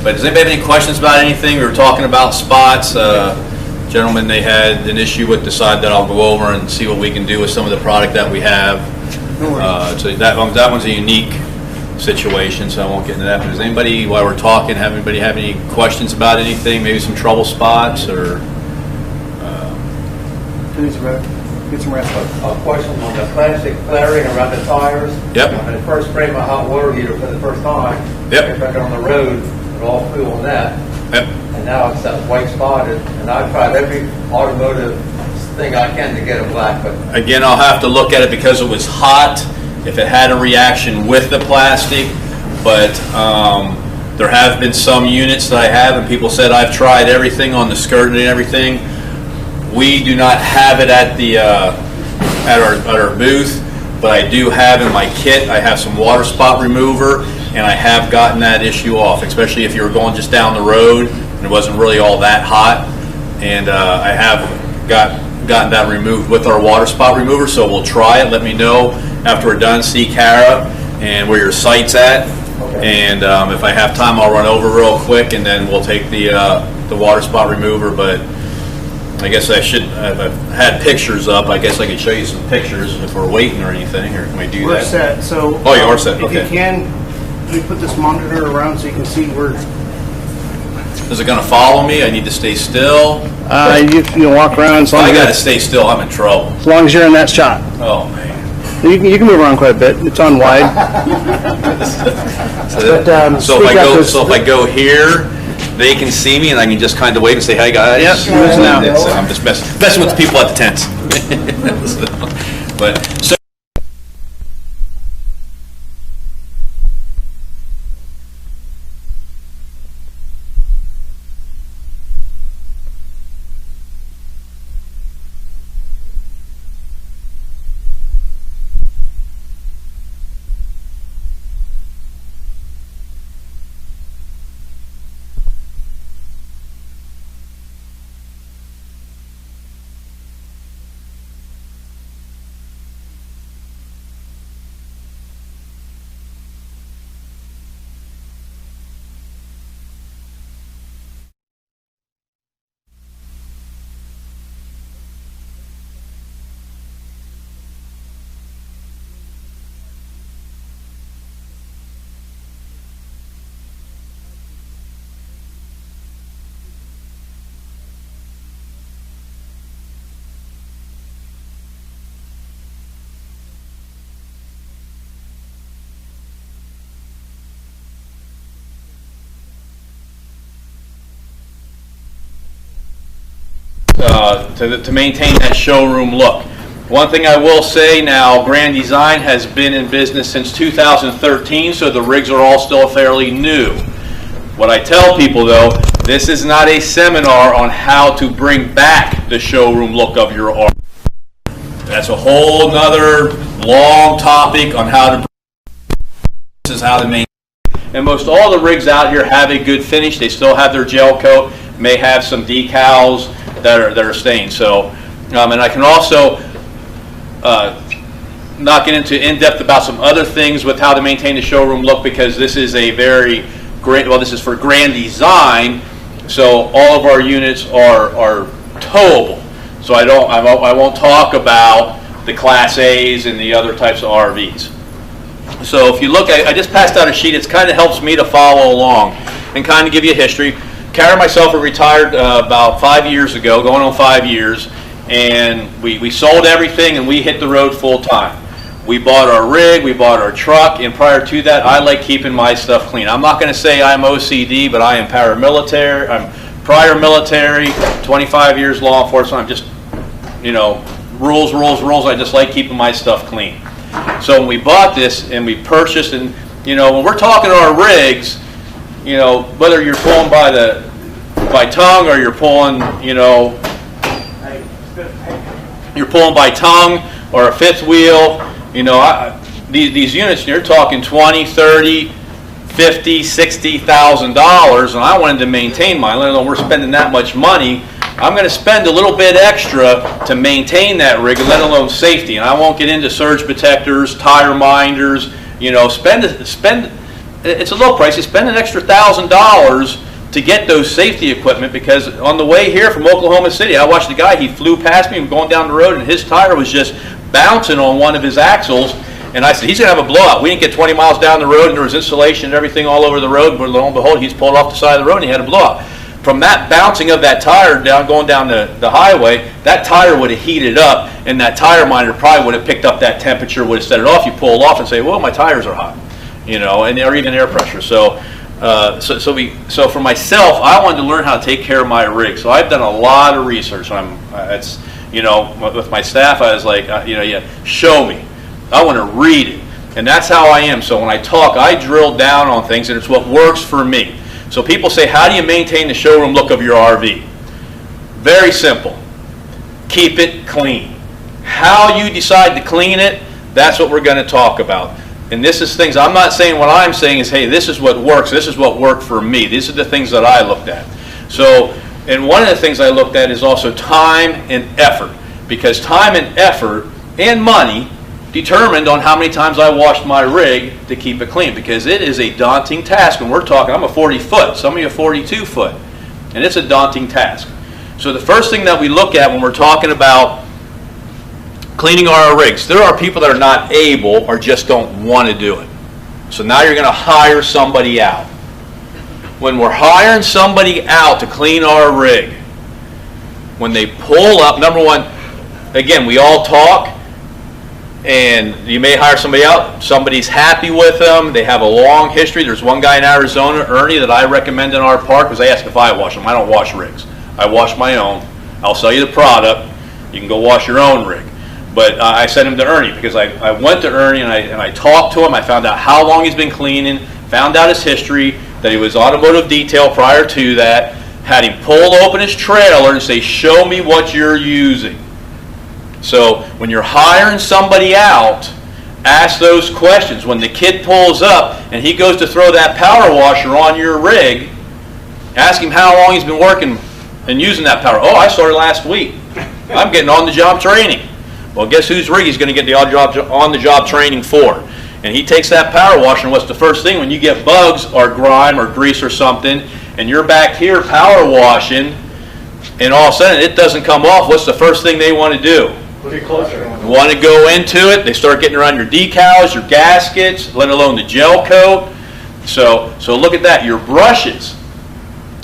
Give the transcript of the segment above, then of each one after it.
But does anybody have any questions about anything? We were talking about spots. Gentlemen, they had an issue with the side that I'll go over and see what we can do with some of the product that we have. So that one's a unique situation, so I won't get into that. But does anybody, while we're talking, have any questions about anything? Maybe some trouble spots or? Get some rest. A question on the plastic flaring around the tires. Yep. When I first sprayed my hot water heater for the first time, Yep. back on the road, it all flew on that. Yep. And now it's that white spotted. And I've tried every automotive thing I can to get it black. But Again, I'll have to look at it because it was hot, if it had a reaction with the plastic, but there have been some units that I have, and people said I've tried everything on the skirt and everything. We do not have it at the at our booth, but I do have in my kit. I have some water spot remover, and I have gotten that issue off, especially if you were going just down the road and it wasn't really all that hot. And I have gotten that removed with our water spot remover. So we'll try it. Let me know after we're done. See Kara and where your site's at. Okay. And if I have time, I'll run over real quick, and then we'll take the water spot remover. But I guess I should. I've had pictures up. I guess I could show you some pictures if we're waiting or anything. Or can we do that? We're set. So. Oh, you are set. Okay. If you can, we put this monitor around so you can see where. Is it going to follow me? I need to stay still. You can walk around. If I got to stay still, I'm in trouble. As long as you're in that shot. Oh man. You can move around quite a bit. It's on wide. So if I go here, they can see me, and I can just kind of wave and say, "Hi guys." Yep. I'm just messing with the people at the tents. But so. To maintain that showroom look. One thing I will say now, Grand Design has been in business since 2013, so the rigs are all still fairly new. What I tell people though, this is not a seminar on how to bring back the showroom look of your RV. That's a whole nother long topic on how to. This is how to maintain. And most all the rigs out here have a good finish. They still have their gel coat, may have some decals that are staying. So, and I can also not get into in-depth about some other things with how to maintain the showroom look, because this is a very great. Well, this is for Grand Design, so all of our units are towable. So I won't talk about the Class A's and the other types of RVs. So if you look, I just passed out a sheet. It kind of helps me to follow along and kind of give you a history. Kara and myself were retired about 5 years ago, going on 5 years, and we sold everything and we hit the road full time. We bought our rig, we bought our truck, and prior to that, I like keeping my stuff clean. I'm not going to say I'm OCD, but I am paramilitary. I'm prior military, 25 years law enforcement. I'm just, rules. I just like keeping my stuff clean. So when we bought this and we purchased, and when we're talking our rigs, whether you're pulling by tongue or you're pulling, you're pulling by tongue or a fifth wheel, these units, you're talking $20, $30, $50, $60,000, and I wanted to maintain mine. Let alone we're spending that much money. I'm going to spend a little bit extra to maintain that rig, and let alone safety. And I won't get into surge protectors, tire minders. Spend. it's a low price. You spend an extra $1,000 to get those safety equipment, because on the way here from Oklahoma City, I watched the guy, he flew past me and going down the road, and his tire was just bouncing on one of his axles, and I said, he's going to have a blowout. We didn't get 20 miles down the road, and there was insulation and everything all over the road, but lo and behold, he's pulled off the side of the road, and he had a blowout. From that bouncing of that tire going down the highway, that tire would have heated up, and that tire monitor probably would have picked up that temperature, would have set it off. You pull it off and say, well, my tires are hot, you know, and or even air pressure. So for myself, I wanted to learn how to take care of my rig. So I've done a lot of research. It's, you know, with my staff, I was like, you know, yeah, show me. I want to read it, and that's how I am. So when I talk, I drill down on things, and it's what works for me. So people say, how do you maintain the showroom look of your RV? Very simple. Keep it clean. How you decide to clean it, that's what we're going to talk about. And this is things, I'm not saying what I'm saying is, hey, this is what works. This is what worked for me. These are the things that I looked at. So, and one of the things I looked at is also time and effort. Because time and effort and money determined on how many times I washed my rig to keep it clean, because it is a daunting task. When we're talking, I'm a 40-foot, some of you are 42-foot, and it's a daunting task. So the first thing that we look at when we're talking about cleaning our rigs, there are people that are not able or just don't want to do it. So now you're going to hire somebody out. When we're hiring somebody out to clean our rig, when they pull up, number one, again, we all talk, and you may hire somebody out, somebody's happy with them, they have a long history. There's one guy in Arizona, Ernie, that I recommend in our park, because they ask if I wash them. I don't wash rigs. I wash my own. I'll sell you the product. You can go wash your own rig. But I sent him to Ernie, because I went to Ernie and I talked to him. I found out how long he's been cleaning, found out his history, that he was automotive detail prior to that, had him pull open his trailer and say, show me what you're using. So when you're hiring somebody out, ask those questions. When the kid pulls up and he goes to throw that power washer on your rig, ask him how long he's been working and using that power. Oh, I started last week. I'm getting on-the-job training. Well, guess whose rig he's going to get the on-the-job training for? And he takes that power washer, and what's the first thing? When you get bugs or grime or grease or something, and you're back here power washing, and all of a sudden it doesn't come off, what's the first thing they want to do? Put it closer. You want to go into it, they start getting around your decals, your gaskets, let alone the gel coat. So look at that, your brushes.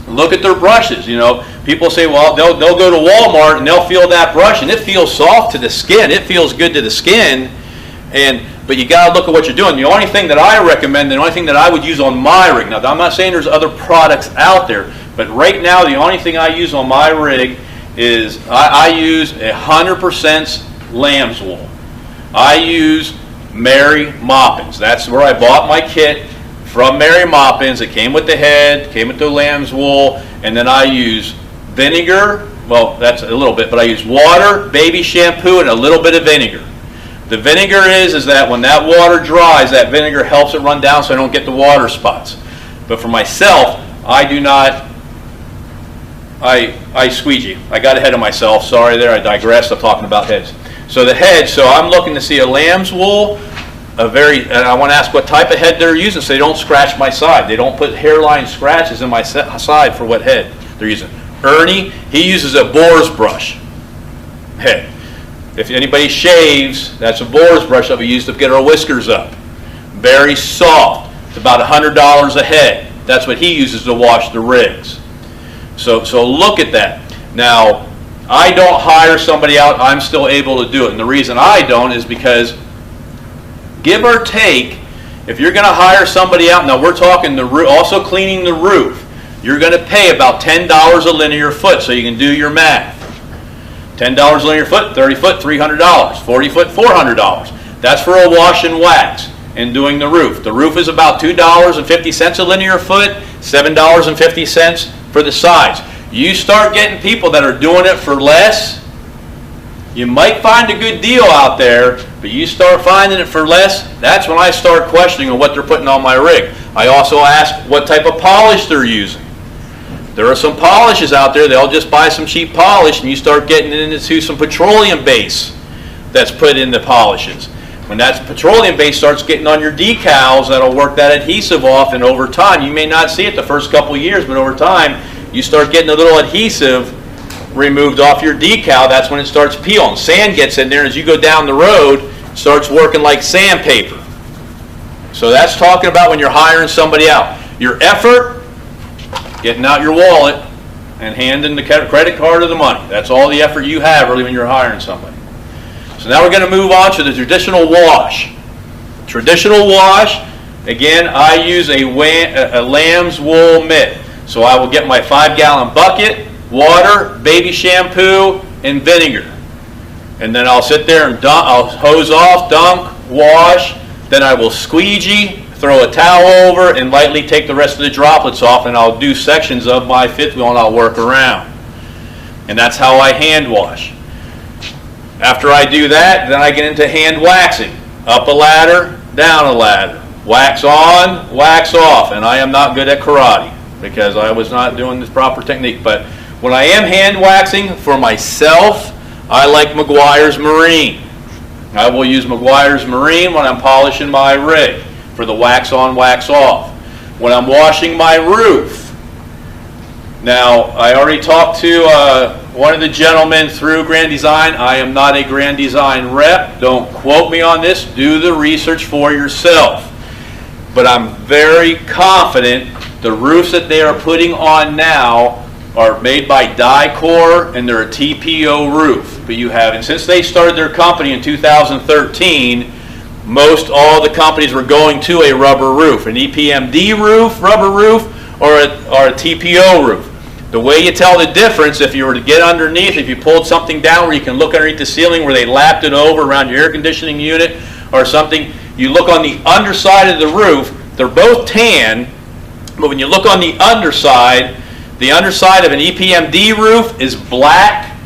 Look at their brushes. You know, people say, well, they'll go to Walmart and they'll feel that brush, and it feels soft to the skin. It feels good to the skin, but you got to look at what you're doing. The only thing that I recommend, the only thing that I would use on my rig, now I'm not saying there's other products out there, but right now the only thing I use on my rig is I use 100% lamb's wool. I use Mary Moppins. That's where I bought my kit, from Mary Moppins. It came with the head, came with the lamb's wool, and then I use vinegar. Well, that's a little bit, but I use water, baby shampoo, and a little bit of vinegar. The vinegar is that when that water dries, that vinegar helps it run down so I don't get the water spots. But for myself, I do not, I squeegee. I got ahead of myself. Sorry there, I digressed. I'm talking about heads. So the head, so I'm looking to see a lamb's wool, and I want to ask what type of head they're using so they don't scratch my side. They don't put hairline scratches in my side for what head they're using. Ernie, he uses a boar's brush head. If anybody shaves, that's a boar's brush that we use to get our whiskers up. Very soft. It's about $100 a head. That's what he uses to wash the rigs. So look at that. Now, I don't hire somebody out. I'm still able to do it. And the reason I don't is because, give or take, if you're going to hire somebody out, now we're talking the roof, also cleaning the roof, you're going to pay about $10 a linear foot, so you can do your math. $10 a linear foot, 30 foot, $300, 40 foot, $400. That's for a wash and wax and doing the roof. The roof is about $2.50 a linear foot, $7.50 for the sides. You start getting people that are doing it for less, you might find a good deal out there, but you start finding it for less, that's when I start questioning what they're putting on my rig. I also ask what type of polish they're using. There are some polishes out there, they'll just buy some cheap polish, and you start getting into some petroleum base that's put in the polishes. When that petroleum base starts getting on your decals, that'll work that adhesive off, and over time, you may not see it the first couple of years, but over time, you start getting a little adhesive removed off your decal. That's when it starts peeling. Sand gets in there, and as you go down the road, it starts working like sandpaper. So that's talking about when you're hiring somebody out. Your effort, getting out your wallet and handing the credit card or the money. That's all the effort you have really when you're hiring somebody. So now we're going to move on to the traditional wash. Traditional wash, again, I use a lamb's wool mitt. So I will get my 5-gallon bucket, water, baby shampoo, and vinegar. And then I'll sit there and I'll hose off, dunk, wash. Then I will squeegee, throw a towel over, and lightly take the rest of the droplets off, and I'll do sections of my fifth wheel and I'll work around. And that's how I hand wash. After I do that, then I get into hand waxing. Up a ladder, down a ladder. Wax on, wax off. And I am not good at karate because I was not doing this proper technique. But when I am hand waxing for myself, I like Meguiar's Marine. I will use Meguiar's Marine when I'm polishing my rig for the wax on, wax off. When I'm washing my roof. Now, I already talked to one of the gentlemen through Grand Design. I am not a Grand Design rep. Don't quote me on this. Do the research for yourself. But I'm very confident the roofs that they are putting on now are made by Dicor, and they're a TPO roof. But you have, and since they started their company in 2013, most all the companies were going to a rubber roof, an EPMD roof, rubber roof, or a TPO roof. The way you tell the difference, if you were to get underneath, if you pulled something down where you can look underneath the ceiling where they lapped it over around your air conditioning unit or something, you look on the underside of the roof. They're both tan, but when you look on the underside of an EPMD roof is black,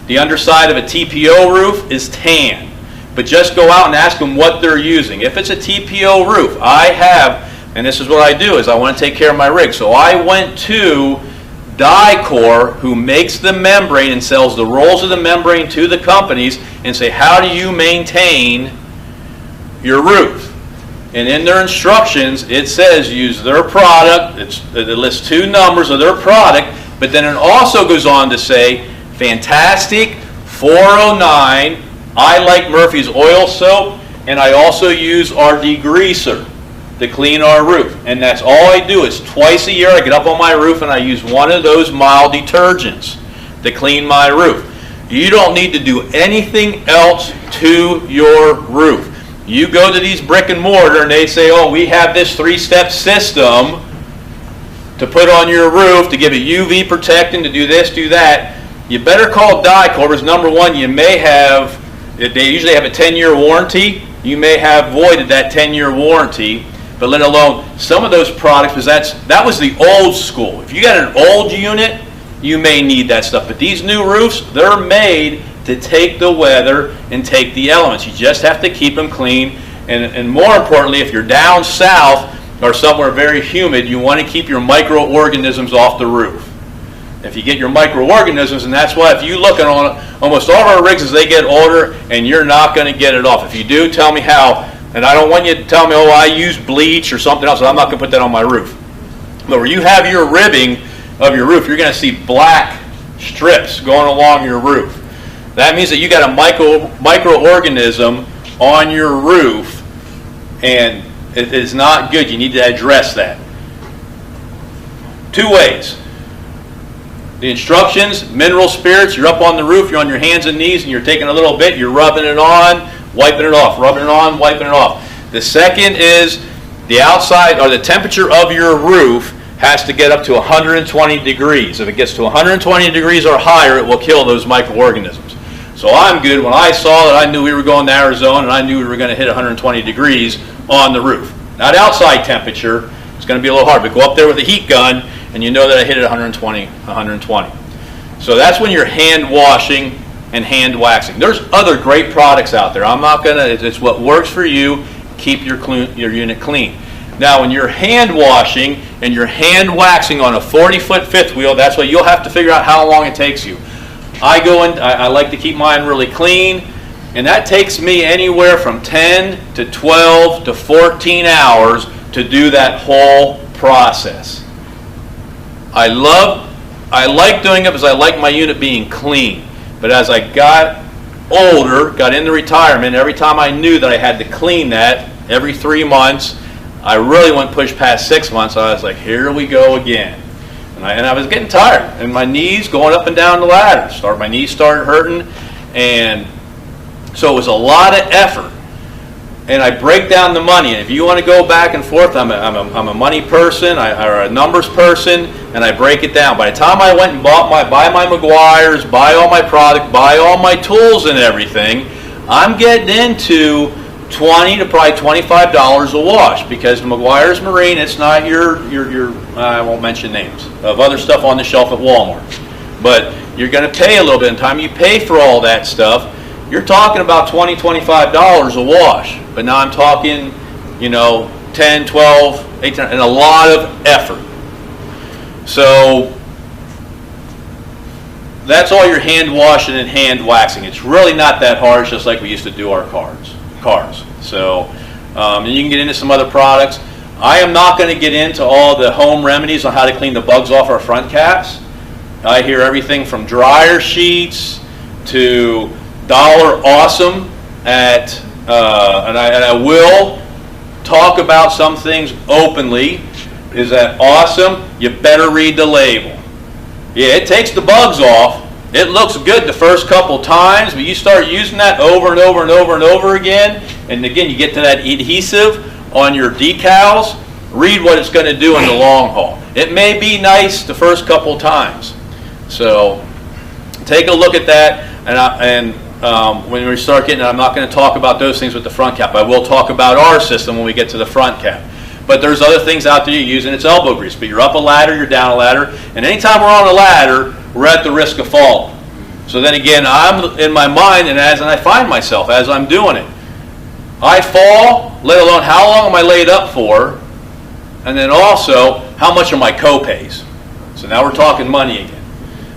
the underside of a TPO roof is tan. But just go out and ask them what they're using. If it's a TPO roof, I have, and this is what I do, is I want to take care of my rig. So I went to Dicor, who makes the membrane and sells the rolls of the membrane to the companies, and say, how do you maintain your roof? And in their instructions, it says use their product. It lists 2 numbers of their product, but then it also goes on to say, Fantastic, 409, I like Murphy's oil soap, and I also use our degreaser to clean our roof. And that's all I do is twice a year I get up on my roof and I use one of those mild detergents to clean my roof. You don't need to do anything else to your roof. You go to these brick and mortar and they say, oh, we have this 3-step system to put on your roof to give it UV protecting, to do this, do that. You better call Dicor because number one, you may have, they usually have a 10-year warranty. You may have voided that 10-year warranty, but let alone some of those products, because that was the old school. If you got an old unit, you may need that stuff. But these new roofs, they're made to take the weather and take the elements. You just have to keep them clean. And more importantly, if you're down south or somewhere very humid, you want to keep your microorganisms off the roof. If you get your microorganisms, and that's why if you look at almost all of our rigs as they get older, and you're not going to get it off. If you do, tell me how. And I don't want you to tell me, oh, I use bleach or something else. I'm not going to put that on my roof. But where you have your ribbing of your roof, you're going to see black strips going along your roof. That means that you got a microorganism on your roof, and it is not good. You need to address that. 2 ways. The instructions, mineral spirits, you're up on the roof, you're on your hands and knees, and you're taking a little bit, you're rubbing it on, wiping it off, rubbing it on, wiping it off. The second is the outside, or the temperature of your roof has to get up to 120 degrees. If it gets to 120 degrees or higher, it will kill those microorganisms. So I'm good. When I saw that, I knew we were going to Arizona, and I knew we were going to hit 120 degrees on the roof. Not outside temperature. It's going to be a little hard, but go up there with a heat gun, and you know that I hit it 120. So that's when you're hand washing and hand waxing. There's other great products out there. I'm not going to, it's what works for you. Keep your unit clean. Now, when you're hand washing and you're hand waxing on a 40-foot fifth wheel, that's what you'll have to figure out how long it takes you. I go in, I like to keep mine really clean. And that takes me anywhere from 10 to 12 to 14 hours to do that whole process. I like doing it because I like my unit being clean. But as I got older, got into retirement, every time I knew that I had to clean that every 3 months, I really went push past 6 months. I was like, here we go again. And I was getting tired. And my knees going up and down the ladder. My knees started hurting. And so it was a lot of effort. And I break down the money. And if you want to go back and forth, I'm a money person, or a numbers person, and I break it down. By the time I went and buy my Meguiar's, buy all my product, buy all my tools and everything, I'm getting into $20 to probably $25 a wash, because the Meguiar's Marine, it's not your I won't mention names of other stuff on the shelf at Walmart. But you're going to pay a little bit. And the time you pay for all that stuff, you're talking about $20, $25 a wash. But now I'm talking, 10, 12, 18, and a lot of effort. So that's all your hand washing and hand waxing. It's really not that hard, just like we used to do our cars. So, and you can get into some other products. I am not going to get into all the home remedies on how to clean the bugs off our front caps. I hear everything from dryer sheets to Dollar Awesome and I will talk about some things openly. Is that awesome? You better read the label. Yeah, it takes the bugs off. It looks good the first couple times, but you start using that over and over and over and over again, and again you get to that adhesive on your decals. Read what it's going to do in the long haul. It may be nice the first couple times. So take a look at that, and when we start getting, I'm not going to talk about those things with the front cap. I will talk about our system when we get to the front cap. But there's other things out there you use, and it's elbow grease. But you're up a ladder, you're down a ladder, and anytime we're on a ladder, we're at the risk of falling. So then again, I'm in my mind, and I find myself as I'm doing it, I fall, let alone how long am I laid up for, and then also how much are my co-pays. So now we're talking money again.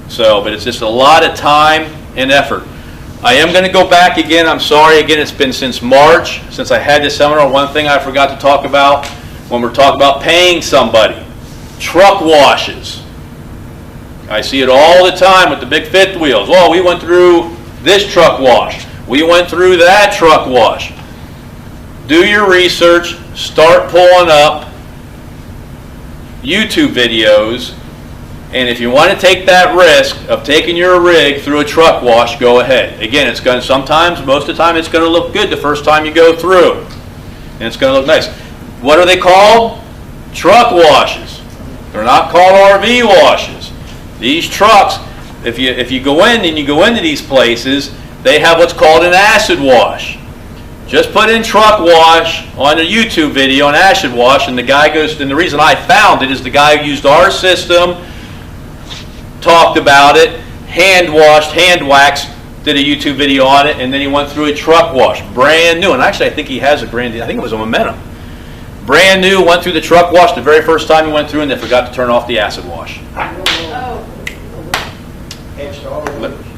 So, but it's just a lot of time and effort. I am going to go back again. I'm sorry again. It's been since March since I had this seminar. One thing I forgot to talk about when we're talking about paying somebody, truck washes. I see it all the time with the big fifth wheels. Well, we went through this truck wash. We went through that truck wash. Do your research. Start pulling up YouTube videos. And if you want to take that risk of taking your rig through a truck wash, go ahead. Again, it's going to sometimes, most of the time, it's going to look good the first time you go through. And it's going to look nice. What are they called? Truck washes. They're not called RV washes. These trucks, if you go in and you go into these places, they have what's called an acid wash. Just put in truck wash on a YouTube video, an acid wash, and the guy goes, and the reason I found it is the guy who used our system talked about it, hand washed, hand waxed, did a YouTube video on it, and then he went through a truck wash, brand new. And actually, I think he has a I think it was a Momentum. Brand new, went through the truck wash the very first time he went through, and they forgot to turn off the acid wash.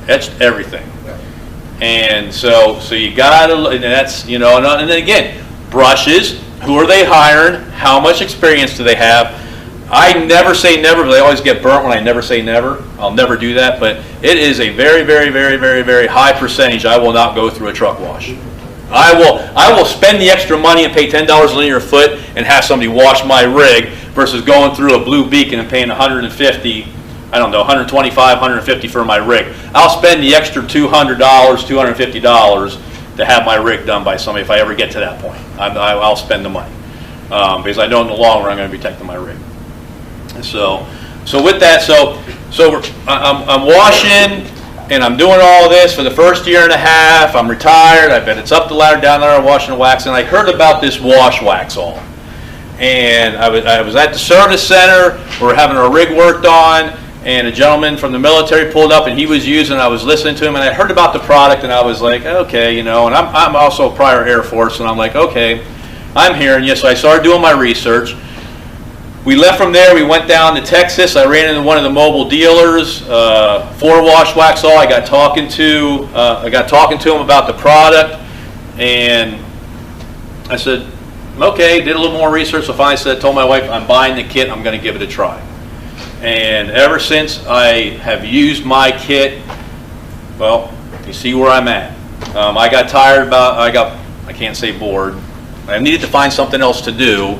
Etched everything. And so you gotta, and that's, and then again, brushes, who are they hiring? How much experience do they have? I never say never, but I always get burnt when I never say never. I'll never do that, but it is a very, very, very, very, very high percentage I will not go through a truck wash. I will spend the extra money and pay $10 a linear foot and have somebody wash my rig versus going through a Blue Beacon and paying $150, I don't know, $125, $150 for my rig. I'll spend the extra $200, $250 to have my rig done by somebody if I ever get to that point. I'll spend the money because I know in the long run I'm going to be protecting my rig. So with that, I'm washing and I'm doing all this for the first year and a half. I'm retired. I bet it's up the ladder, down there, washing and waxing. I heard about this wash wax all. And I was at the service center. We were having our rig worked on, and a gentleman from the military pulled up, and he was using. I was listening to him, and I heard about the product, and I was like, okay, And I'm also prior Air Force, and I'm like, okay, I'm here. And yes, so I started doing my research. We left from there, we went down to Texas. I ran into one of the mobile dealers for Wash Wax All. I got talking to him about the product, and I said, okay, did a little more research. So finally told my wife, I'm buying the kit, I'm going to give it a try. And ever since I have used my kit, well, you see where I'm at. I got tired I can't say bored. I needed to find something else to do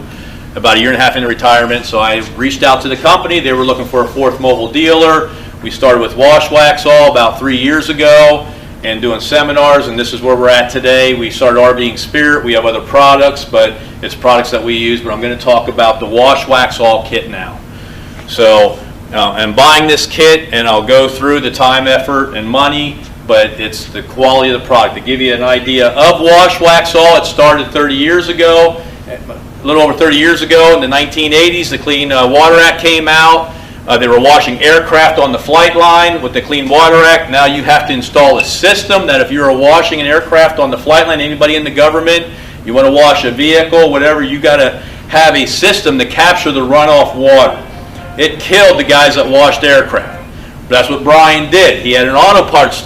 about a year and a half into retirement, so I reached out to the company. They were looking for a fourth mobile dealer. We started with Wash Wax All about 3 years ago and doing seminars, and this is where we're at today. We started RVing Spirit. We have other products, but it's products that we use, but I'm going to talk about the Wash Wax All kit now. So I'm buying this kit, and I'll go through the time, effort, and money, but it's the quality of the product. To give you an idea of Wash Wax All, it started 30 years ago. A little over 30 years ago, in the 1980s, the Clean Water Act came out. They were washing aircraft on the flight line with the Clean Water Act. Now you have to install a system that if you're washing an aircraft on the flight line, anybody in the government, you want to wash a vehicle, whatever, you got to have a system to capture the runoff water. It killed the guys that washed aircraft. That's what Brian did. He had an auto parts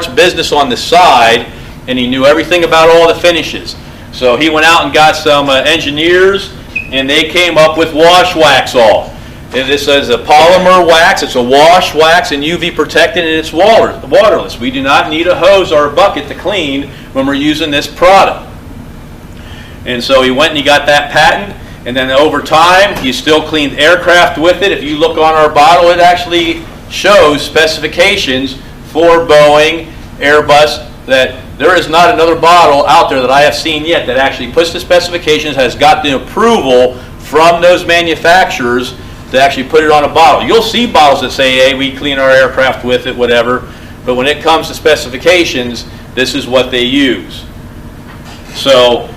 business on the side, and he knew everything about all the finishes. So he went out and got some engineers, and they came up with Wash Wax All. And this is a polymer wax. It's a wash wax and UV protected, and it's waterless. We do not need a hose or a bucket to clean when we're using this product. And so he went and he got that patent, and then over time, he still cleaned aircraft with it. If you look on our bottle, it actually shows specifications for Boeing, Airbus, that there is not another bottle out there that I have seen yet that actually puts the specifications, has got the approval from those manufacturers to actually put it on a bottle. You'll see bottles that say, hey, we clean our aircraft with it, whatever, but when it comes to specifications, this is what they use. So,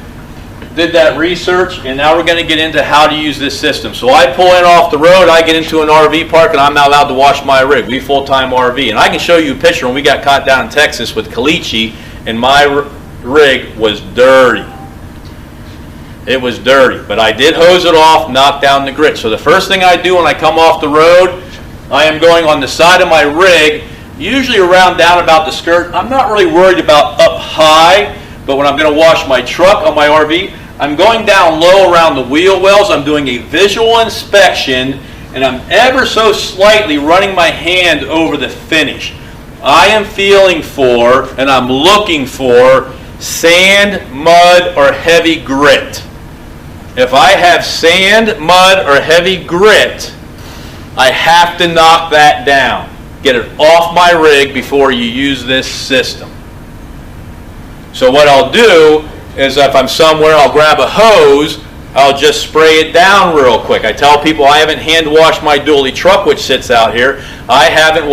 did that research, and now we're going to get into how to use this system. So I pull in off the road, I get into an RV park, and I'm not allowed to wash my rig. We full-time RV. And I can show you a picture when we got caught down in Texas with caliche, and my rig was dirty. It was dirty. But I did hose it off, knock down the grit. So the first thing I do when I come off the road, I am going on the side of my rig, usually around down about the skirt. I'm not really worried about up high, but when I'm going to wash my truck on my RV, I'm going down low around the wheel wells. I'm doing a visual inspection, and I'm ever so slightly running my hand over the finish. I am feeling for, and I'm looking for, sand, mud, or heavy grit. If I have sand, mud, or heavy grit, I have to knock that down. Get it off my rig before you use this system. So what I'll do is if I'm somewhere, I'll grab a hose, I'll just spray it down real quick. I tell people I haven't hand washed my dually truck, which sits out here. I haven't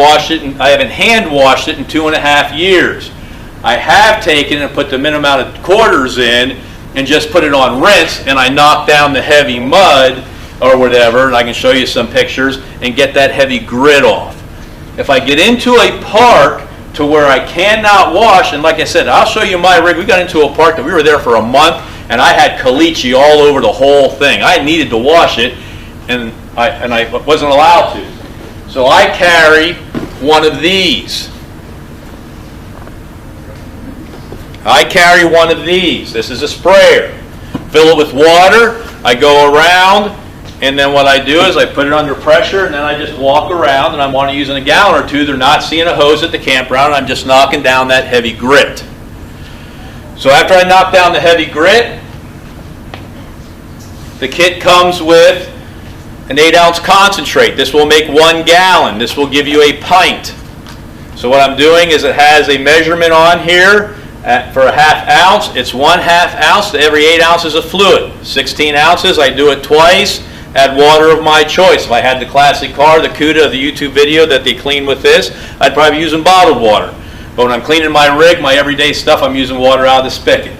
hand washed it in 2.5 years. I have taken and put the minimum amount of quarters in and just put it on rinse, and I knock down the heavy mud or whatever, and I can show you some pictures, and get that heavy grit off. If I get into a park to where I cannot wash, and like I said, I'll show you my rig. We got into a park that we were there for a month, and I had caliche all over the whole thing. I needed to wash it, and I wasn't allowed to. So I carry one of these. This is a sprayer. Fill it with water. I go around, and then what I do is I put it under pressure, and then I just walk around, and I'm only using a gallon or two. They're not seeing a hose at the campground, and I'm just knocking down that heavy grit. So after I knock down the heavy grit, the kit comes with an 8-ounce concentrate. This will make 1 gallon. This will give you a pint. So what I'm doing is it has a measurement on here for a 1/2 ounce. It's 1/2 ounce to every 8 ounces of fluid. 16 ounces, I do it twice. Add water of my choice. If I had the classic car, the Cuda, the YouTube video that they clean with this, I'd probably be using bottled water. But when I'm cleaning my rig, my everyday stuff, I'm using water out of the spigot.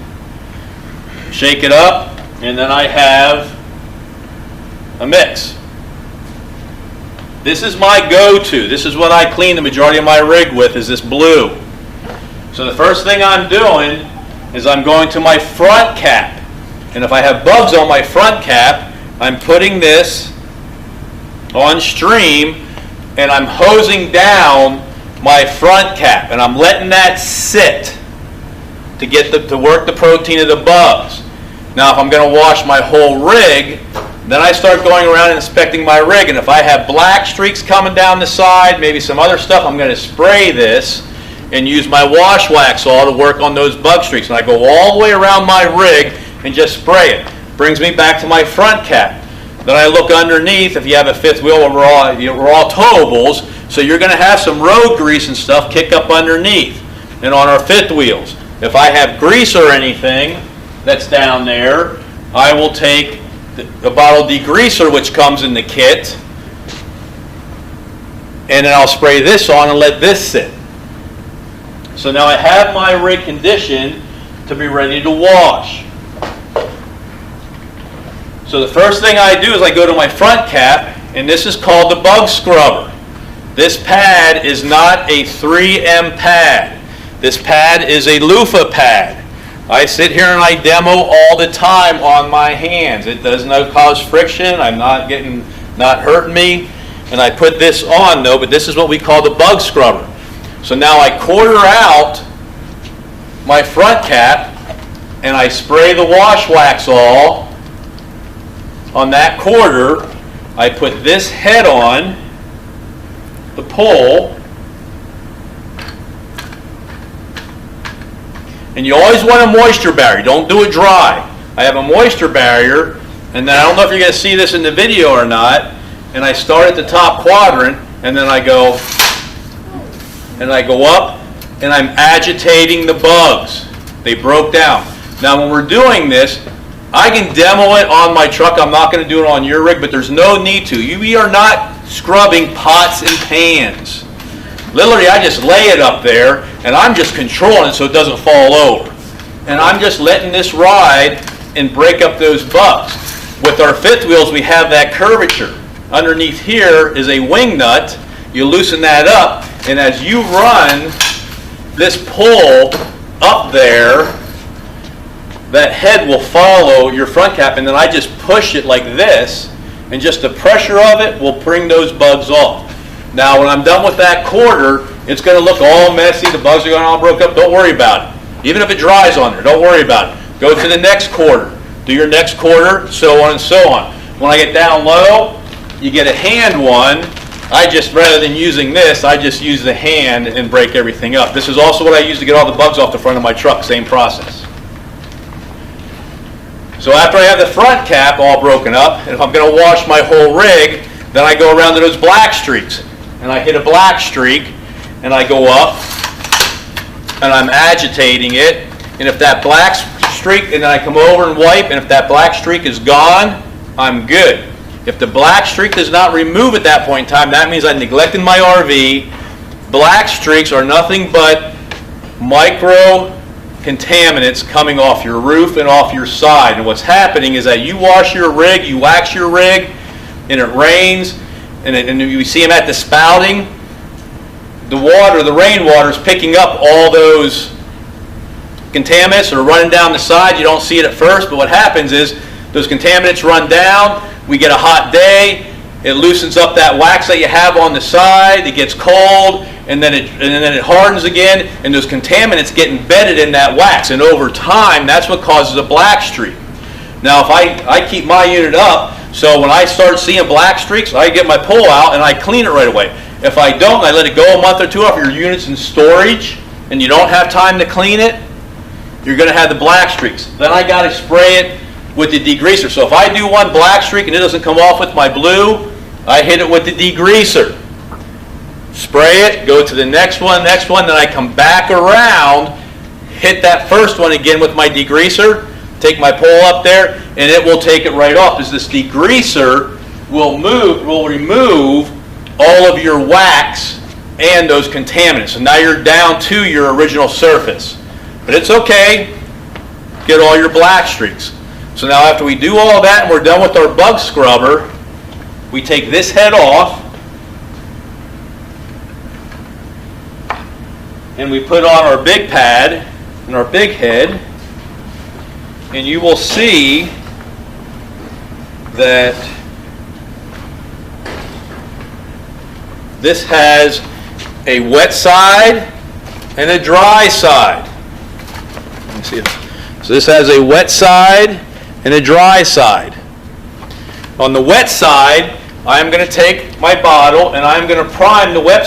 Shake it up, and then I have a mix. This is my go-to. This is what I clean the majority of my rig with, is this blue. So the first thing I'm doing is I'm going to my front cap. And if I have bugs on my front cap, I'm putting this on stream and I'm hosing down my front cap and I'm letting that sit to get to work the protein of the bugs. Now if I'm going to wash my whole rig, then I start going around and inspecting my rig, and if I have black streaks coming down the side, maybe some other stuff, I'm going to spray this and use my wash Waxall to work on those bug streaks. And I go all the way around my rig and just spray it. Brings me back to my front cap. Then I look underneath. If you have a fifth wheel, we're all towables, so you're going to have some road grease and stuff kick up underneath. And on our fifth wheels, if I have grease or anything that's down there, I will take the bottle degreaser, which comes in the kit, and then I'll spray this on and let this sit. So now I have my rig conditioned to be ready to wash. So the first thing I do is I go to my front cap, and this is called the bug scrubber. This pad is not a 3M pad. This pad is a loofah pad. I sit here and I demo all the time on my hands. It does not cause friction. I'm not hurting me. And I put this on though, but this is what we call the bug scrubber. So now I quarter out my front cap and I spray the wash Waxall on that quarter. I put this head on the pole. And you always want a moisture barrier. Don't do it dry. I have a moisture barrier, and then I don't know if you're going to see this in the video or not, and I start at the top quadrant, and then I go up, and I'm agitating the bugs. They broke down. Now when we're doing this, I can demo it on my truck. I'm not going to do it on your rig, but there's no need to. We are not scrubbing pots and pans. Literally, I just lay it up there, and I'm just controlling it so it doesn't fall over. And I'm just letting this ride and break up those bugs. With our fifth wheels, we have that curvature. Underneath here is a wing nut. You loosen that up, and as you run this pull up there, that head will follow your front cap, and then I just push it like this, and just the pressure of it will bring those bugs off. Now when I'm done with that quarter, it's going to look all messy, the bugs are going all broke up. Don't worry about it. Even if it dries on there, don't worry about it. Go to the next quarter, do your next quarter, so on and so on. When I get down low, you get a hand one. I just, rather than using this, I just use the hand and break everything up. This is also what I use to get all the bugs off the front of my truck, same process. So after I have the front cap all broken up, and if I'm going to wash my whole rig, then I go around to those black streaks. And I hit a black streak, and I go up, and I'm agitating it. And if that black streak, and then I come over and wipe, and if that black streak is gone, I'm good. If the black streak does not remove at that point in time, that means I neglected my RV. Black streaks are nothing but micro contaminants coming off your roof and off your side. And what's happening is that you wash your rig, you wax your rig, and it rains, and you see them at the spouting. The water, the rainwater is picking up all those contaminants that are running down the side. You don't see it at first, but what happens is those contaminants run down. We get a hot day. It loosens up that wax that you have on the side. It gets cold, and then it hardens again, and those contaminants get embedded in that wax. And over time, that's what causes a black streak. Now, if I keep my unit up, so when I start seeing black streaks, I get my pull out and I clean it right away. If I don't, I let it go a month or two if your unit's in storage and you don't have time to clean it, you're going to have the black streaks. Then I got to spray it with the degreaser. So if I do one black streak and it doesn't come off with my blue, I hit it with the degreaser. Spray it, go to the next one, then I come back around, hit that first one again with my degreaser, take my pole up there, and it will take it right off, because this degreaser will remove all of your wax and those contaminants. So now you're down to your original surface. But it's okay, get all your black streaks. So now after we do all that and we're done with our bug scrubber, we take this head off and we put on our big pad and our big head. and you will see that this has a wet side and a dry side. Let me see it. So this has a wet side and a dry side. On the wet side, I'm going to take my bottle and I'm going to prime the wet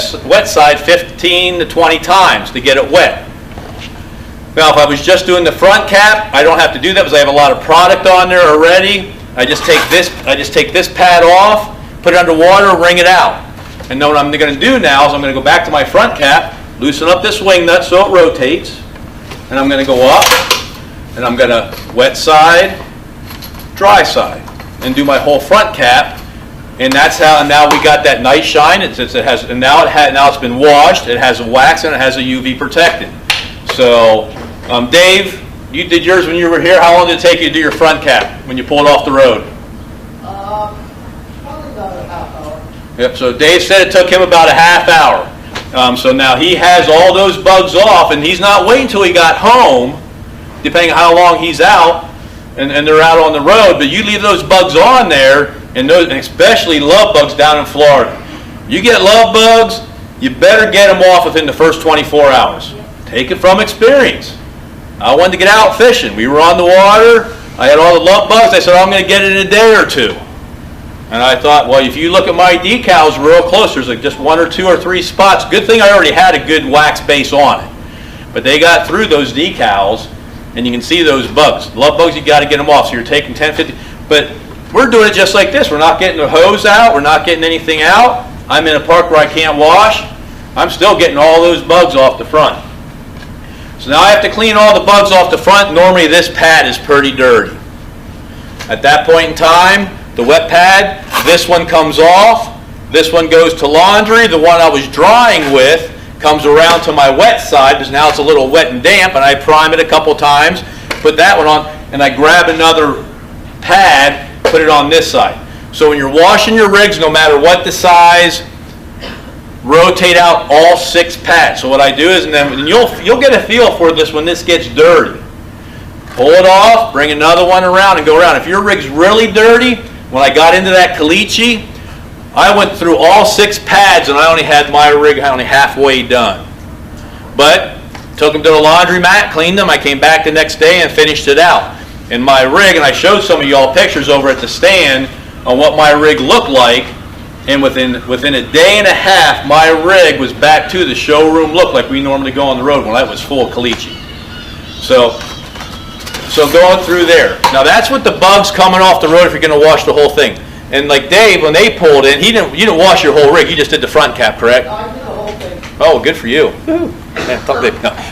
side 15 to 20 times to get it wet. Now, if I was just doing the front cap, I don't have to do that because I have a lot of product on there already. I just take this pad off, put it under water, wring it out. And then what I'm going to do now is I'm going to go back to my front cap, loosen up this wing nut so it rotates, and I'm going to go up, and I'm going to wet side, dry side, and do my whole front cap. And that's how. And now we got that nice shine. Now it's been washed. It has a wax and it has a UV protectant. So, Dave, you did yours when you were here. How long did it take you to do your front cap when you pulled off the road? Probably about a half hour. Yep. So Dave said it took him about a half hour. So now he has all those bugs off, and he's not waiting until he got home, depending on how long he's out, and they're out on the road. But you leave those bugs on there. And especially love bugs down in Florida. You get love bugs, you better get them off within the first 24 hours. Take it from experience. I wanted to get out fishing. We were on the water. I had all the love bugs. I said, I'm going to get it in a day or two. And I thought, well, if you look at my decals real close, there's like just 1 or 2 or 3 spots. Good thing I already had a good wax base on it. But they got through those decals, and you can see those bugs. Love bugs, you got to get them off. So you're taking 10, 50. But we're doing it just like this. We're not getting the hose out. We're not getting anything out. I'm in a park where I can't wash. I'm still getting all those bugs off the front. So now I have to clean all the bugs off the front. Normally this pad is pretty dirty. At that point in time, the wet pad, this one comes off. This one goes to laundry. The one I was drying with comes around to my wet side because now it's a little wet and damp, and I prime it a couple times, put that one on, and I grab another pad, put it on this side. So when you're washing your rigs, no matter what the size, rotate out all 6 pads. So what I do is, and then you'll get a feel for this when this gets dirty. Pull it off, bring another one around and go around. If your rig's really dirty, when I got into that caliche, I went through all 6 pads and I only had my rig only halfway done. But took them to the laundromat, cleaned them, I came back the next day and finished it out. And my rig, and I showed some of y'all pictures over at the stand on what my rig looked like, and within a day and a half, my rig was back to the showroom look like we normally go on the road when I was full caliche. So going through there. Now that's with the bugs coming off the road if you're going to wash the whole thing. And like Dave, when they pulled in, you didn't wash your whole rig, you just did the front cap, correct? I did the whole thing. Oh, good for you.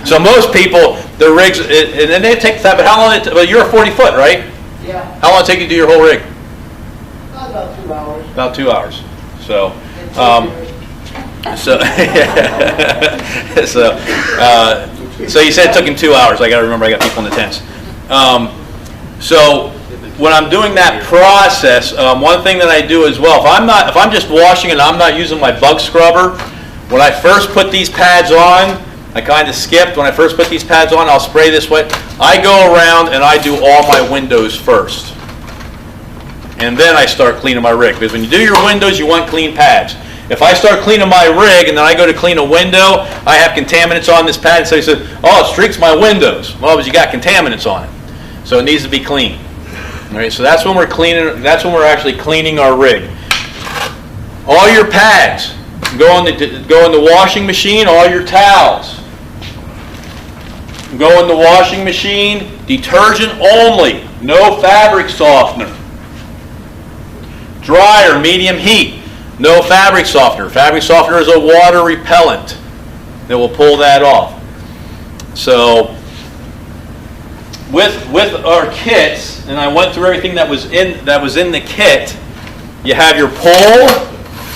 So most people, their rigs, and then they take that, but how long, well, you're a 40-foot, right? Yeah. How long did it take you to do your whole rig? About 2 hours. About 2 hours. So, so you said it took him 2 hours. I got to remember I got people in the tents. So when I'm doing that process, one thing that I do as well, if I'm just washing and I'm not using my bug scrubber, when I first put these pads on, I kind of skipped. When I first put these pads on, I'll spray this way. I go around and I do all my windows first. And then I start cleaning my rig. Because when you do your windows, you want clean pads. If I start cleaning my rig and then I go to clean a window, I have contaminants on this pad. And so he said, oh, it streaks my windows. Well, because you got contaminants on it. So it needs to be clean. All right, so that's when we're cleaning. That's when we're actually cleaning our rig. All your pads go in the washing machine. All your towels go in the washing machine. Detergent only. No fabric softener. Dryer, medium heat. No fabric softener. Fabric softener is a water repellent that will pull that off. So with our kits, and I went through everything that was in the kit, you have your pole,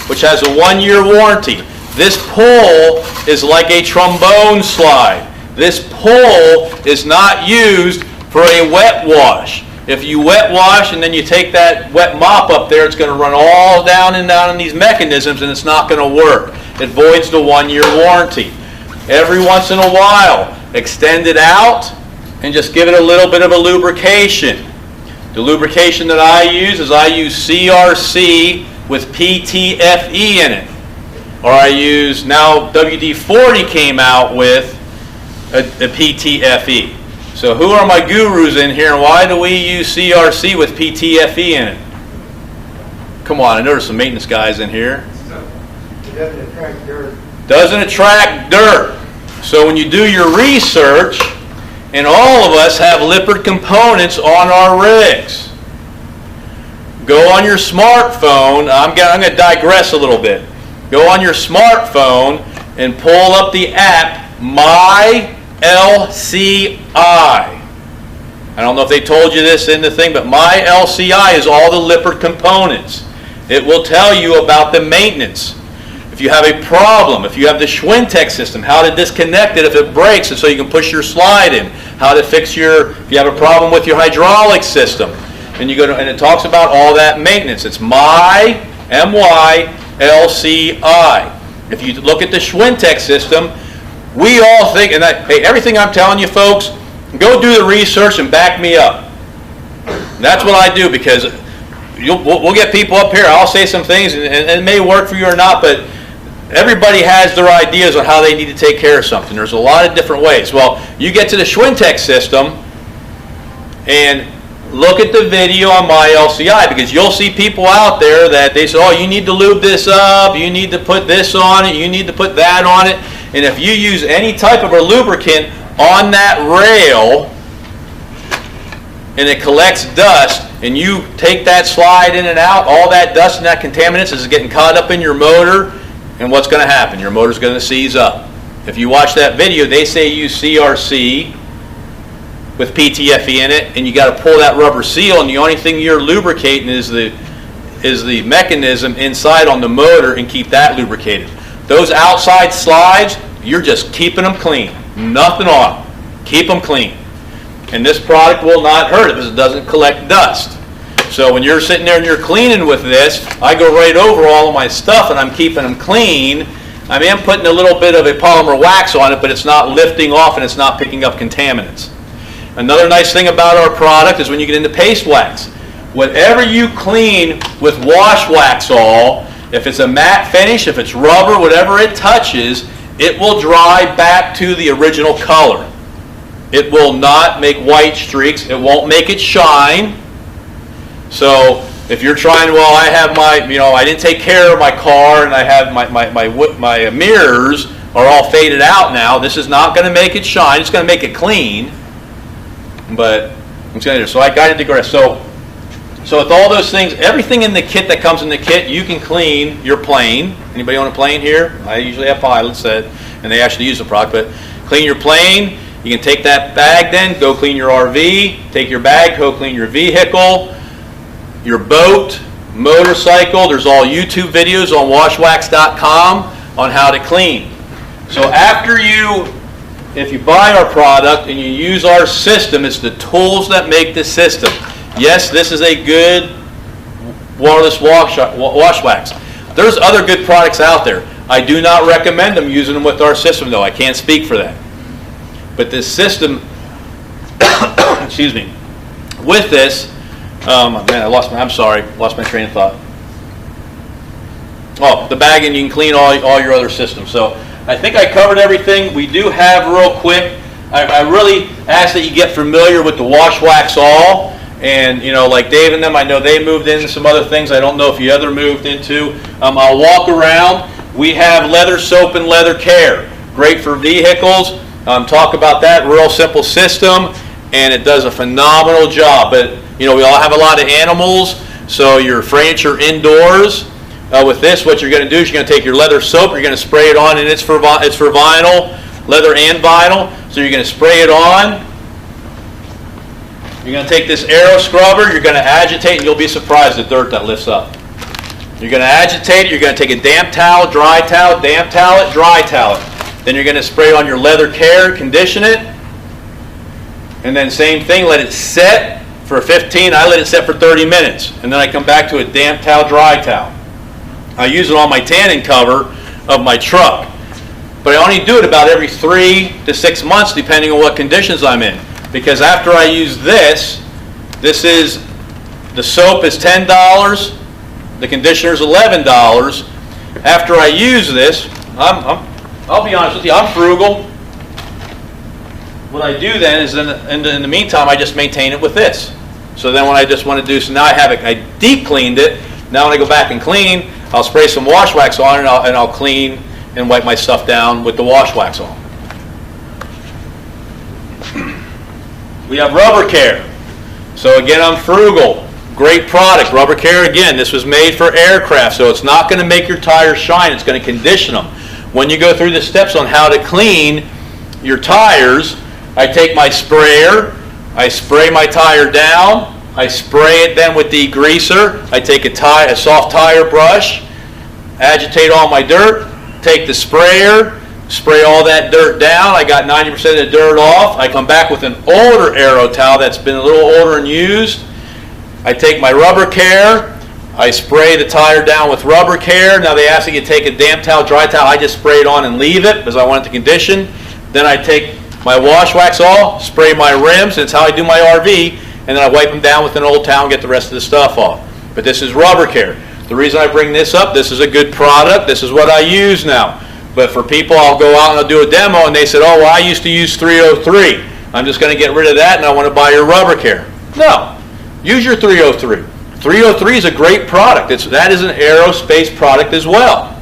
which has a 1-year warranty. This pole is like a trombone slide. This pole is not used for a wet wash. If you wet wash and then you take that wet mop up there, it's going to run all down in these mechanisms and it's not going to work. It voids the 1-year warranty. Every once in a while, extend it out and just give it a little bit of a lubrication. The lubrication that I use is I use CRC with PTFE in it. Or I use, now WD-40 came out with a PTFE. So who are my gurus in here, and why do we use CRC with PTFE in it? Come on, I know there's some maintenance guys in here. It doesn't attract dirt. Doesn't attract dirt. So when you do your research, and all of us have lipid components on our rigs. Go on your smartphone. I'm going to digress a little bit. Go on your smartphone and pull up the app MyLCI. I don't know if they told you this in the thing, but MyLCI is all the lipid components. It will tell you about the maintenance. If you have a problem, if you have the Schwintek system, how to disconnect it if it breaks, and so you can push your slide in. How to fix your, if you have a problem with your hydraulic system, and you go to, and it talks about all that maintenance. It's MyLCI. If you look at the Schwintek system, we all think, and hey, everything I'm telling you folks, go do the research and back me up. That's what I do, because we'll get people up here. I'll say some things, and it may work for you or not, but everybody has their ideas on how they need to take care of something. There's a lot of different ways. Well, you get to the Schwintek system and look at the video on MyLCI, because you'll see people out there that they say, oh, you need to lube this up, you need to put this on it, you need to put that on it. And if you use any type of a lubricant on that rail and it collects dust, and you take that slide in and out, all that dust and that contaminants is getting caught up in your motor. And what's going to happen? Your motor's going to seize up. If you watch that video, they say use CRC with PTFE in it, and you got to pull that rubber seal, and the only thing you're lubricating is the mechanism inside on the motor, and keep that lubricated. Those outside slides, you're just keeping them clean. Nothing on them. Keep them clean. And this product will not hurt it because it doesn't collect dust. So when you're sitting there and you're cleaning with this, I go right over all of my stuff and I'm keeping them clean. I am putting a little bit of a polymer wax on it, but it's not lifting off and it's not picking up contaminants. Another nice thing about our product is when you get into paste wax, whatever you clean with wash wax all, if it's a matte finish, if it's rubber, whatever it touches, it will dry back to the original color. It will not make white streaks. It won't make it shine. So if you're trying, well, I have my, I didn't take care of my car and I have my mirrors are all faded out now. This is not going to make it shine. It's going to make it clean. But I'm going to, so I got to digress. So with all those things, everything in the kit that comes in the kit, you can clean your plane. Anybody own a plane here? I usually have pilots and they actually use the product. But clean your plane. You can take that bag then, go clean your RV. Take your bag, go clean your vehicle. Your boat, motorcycle. There's all YouTube videos on washwax.com on how to clean. So after if you buy our product and you use our system, it's the tools that make the system. Yes, this is a good waterless wash wax. There's other good products out there. I do not recommend them using them with our system, though. I can't speak for that. But this system, excuse me, with this, man, lost my train of thought. Oh, the bag, and you can clean all your other systems. So I think I covered everything. We do have real quick, I really ask that you get familiar with the wash wax all. And, like Dave and them, I know they moved into some other things I don't know if you ever moved into. I'll walk around. We have leather soap and leather care. Great for vehicles. Talk about that. Real simple system. And it does a phenomenal job. But, we all have a lot of animals. So your furniture indoors. With this, what you're going to do is you're going to take your leather soap. You're going to spray it on. And it's for vinyl. Leather and vinyl. So you're going to spray it on. You're going to take this aero scrubber, you're going to agitate, and you'll be surprised at the dirt that lifts up. You're going to agitate it, you're going to take a damp towel, dry towel, damp towel it, dry towel it. Then you're going to spray on your leather care, condition it, and then same thing, let it set for 15, I let it set for 30 minutes, and then I come back to a damp towel, dry towel. I use it on my tanning cover of my truck, but I only do it about every 3 to 6 months depending on what conditions I'm in. because after I use this, the soap is $10, the conditioner is $11. After I use this, I'll be honest with you, I'm frugal. What I do then is in the meantime, I just maintain it with this. So then when I just want to do, so now I deep cleaned it. Now when I go back and clean, I'll spray some wash wax on it, and I'll clean and wipe my stuff down with the wash wax on. We have Rubber Care. So again, I'm frugal. Great product. Rubber Care, again, this was made for aircraft, so it's not going to make your tires shine. It's going to condition them. When you go through the steps on how to clean your tires, I take my sprayer, I spray my tire down, I spray it then with the greaser, I take a soft tire brush, agitate all my dirt, take the sprayer, spray all that dirt down. I got 90% of the dirt off. I come back with an older Aero towel that's been a little older and used. I take my Rubber Care, I spray the tire down with Rubber Care. Now they ask you to take a damp towel, dry towel. I just spray it on and leave it because I want it to condition. Then I take my wash wax off, spray my rims, and it's how I do my RV, and then I wipe them down with an old towel and get the rest of the stuff off. But this is Rubber Care. The reason I bring this up, this is a good product. This is what I use now. But for people, I'll go out and I'll do a demo, and they said, oh, well, I used to use 303. I'm just going to get rid of that, and I want to buy your Rubber Care. No. Use your 303. 303 is a great product. That is an aerospace product as well.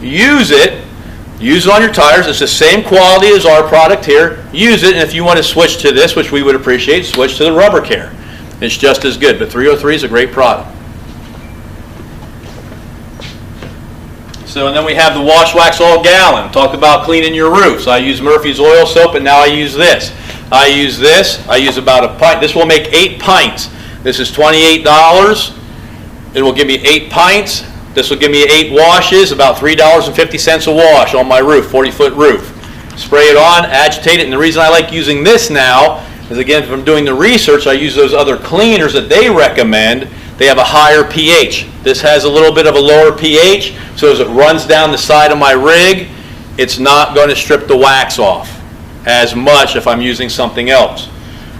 Use it. Use it on your tires. It's the same quality as our product here. Use it, and if you want to switch to this, which we would appreciate, switch to the Rubber Care. It's just as good, but 303 is a great product. So, and then we have the Wash Wax All Gallon. Talked about cleaning your roofs. I use Murphy's Oil Soap, and now I use this. I use this. I use about a pint. This will make 8 pints. This is $28. It will give me 8 pints. This will give me 8 washes, about $3.50 a wash on my roof, 40-foot roof. Spray it on, agitate it, and the reason I like using this now is, again, from doing the research, I use those other cleaners that they recommend. They have a higher pH. This has a little bit of a lower pH, so as it runs down the side of my rig, it's not going to strip the wax off as much if I'm using something else.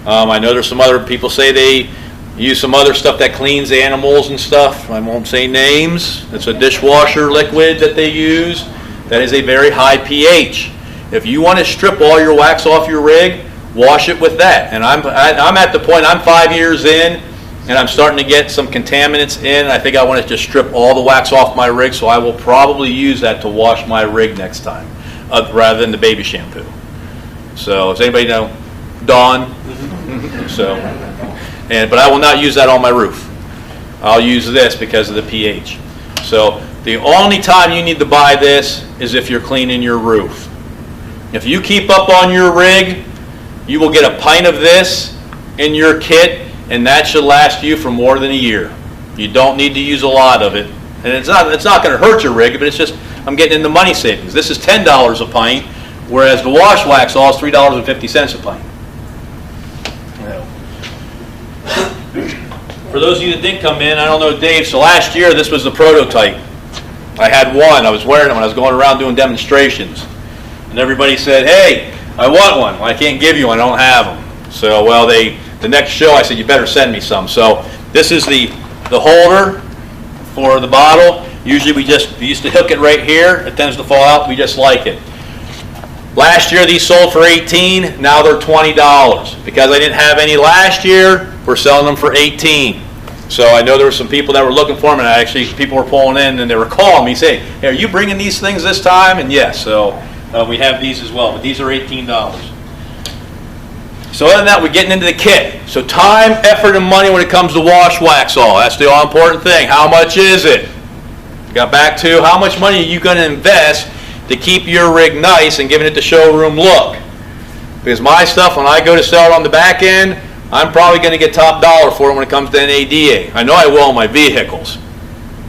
I know there's some other people say they use some other stuff that cleans animals and stuff. I won't say names. It's a dishwasher liquid that they use. That is a very high pH. If you want to strip all your wax off your rig, wash it with that. And I'm at the point, I'm 5 years in, and I'm starting to get some contaminants in. I think I want to just strip all the wax off my rig, so I will probably use that to wash my rig next time, rather than the baby shampoo. So, does anybody know Dawn? So, but I will not use that on my roof. I'll use this because of the pH. So, the only time you need to buy this is if you're cleaning your roof. If you keep up on your rig, you will get a pint of this in your kit, and that should last you for more than a year. You don't need to use a lot of it. And it's not going to hurt your rig, but it's just, I'm getting into money savings. This is $10 a pint, whereas the wash wax all is $3.50 a pint. For those of you that didn't come in, I don't know Dave, so last year this was the prototype. I had one. I was wearing it when I was going around doing demonstrations. And everybody said, hey, I want one. Well, I can't give you one. I don't have them. So, well, the next show I said, you better send me some. So this is the holder for the bottle. Usually we used to hook it right here. It tends to fall out. We just like it. Last year these sold for $18. Now they're $20. Because I didn't have any last year, we're selling them for $18. So I know there were some people that were looking for them, and actually people were pulling in and they were calling me saying, hey, are you bringing these things this time? And yes, so we have these as well, but these are $18. So other than that, we're getting into the kit. So time, effort, and money when it comes to wash wax all. That's the all important thing. How much is it? Got back to how much money are you going to invest to keep your rig nice and giving it the showroom look? Because my stuff, when I go to sell it on the back end, I'm probably going to get top dollar for it when it comes to NADA. I know I will on my vehicles.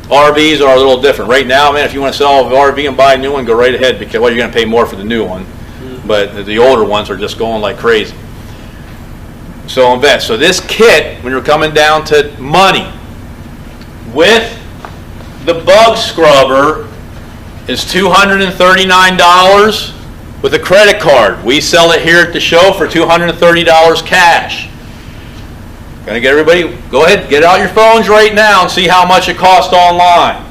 RVs are a little different. Right now, man, if you want to sell an RV and buy a new one, go right ahead, because, well, you're going to pay more for the new one. But the older ones are just going like crazy. So invest. So this kit, when you're coming down to money, with the bug scrubber is $239. with a credit card. We sell it here at the show for $230 cash. Gonna get everybody, go ahead, get out your phones right now and see how much it costs online.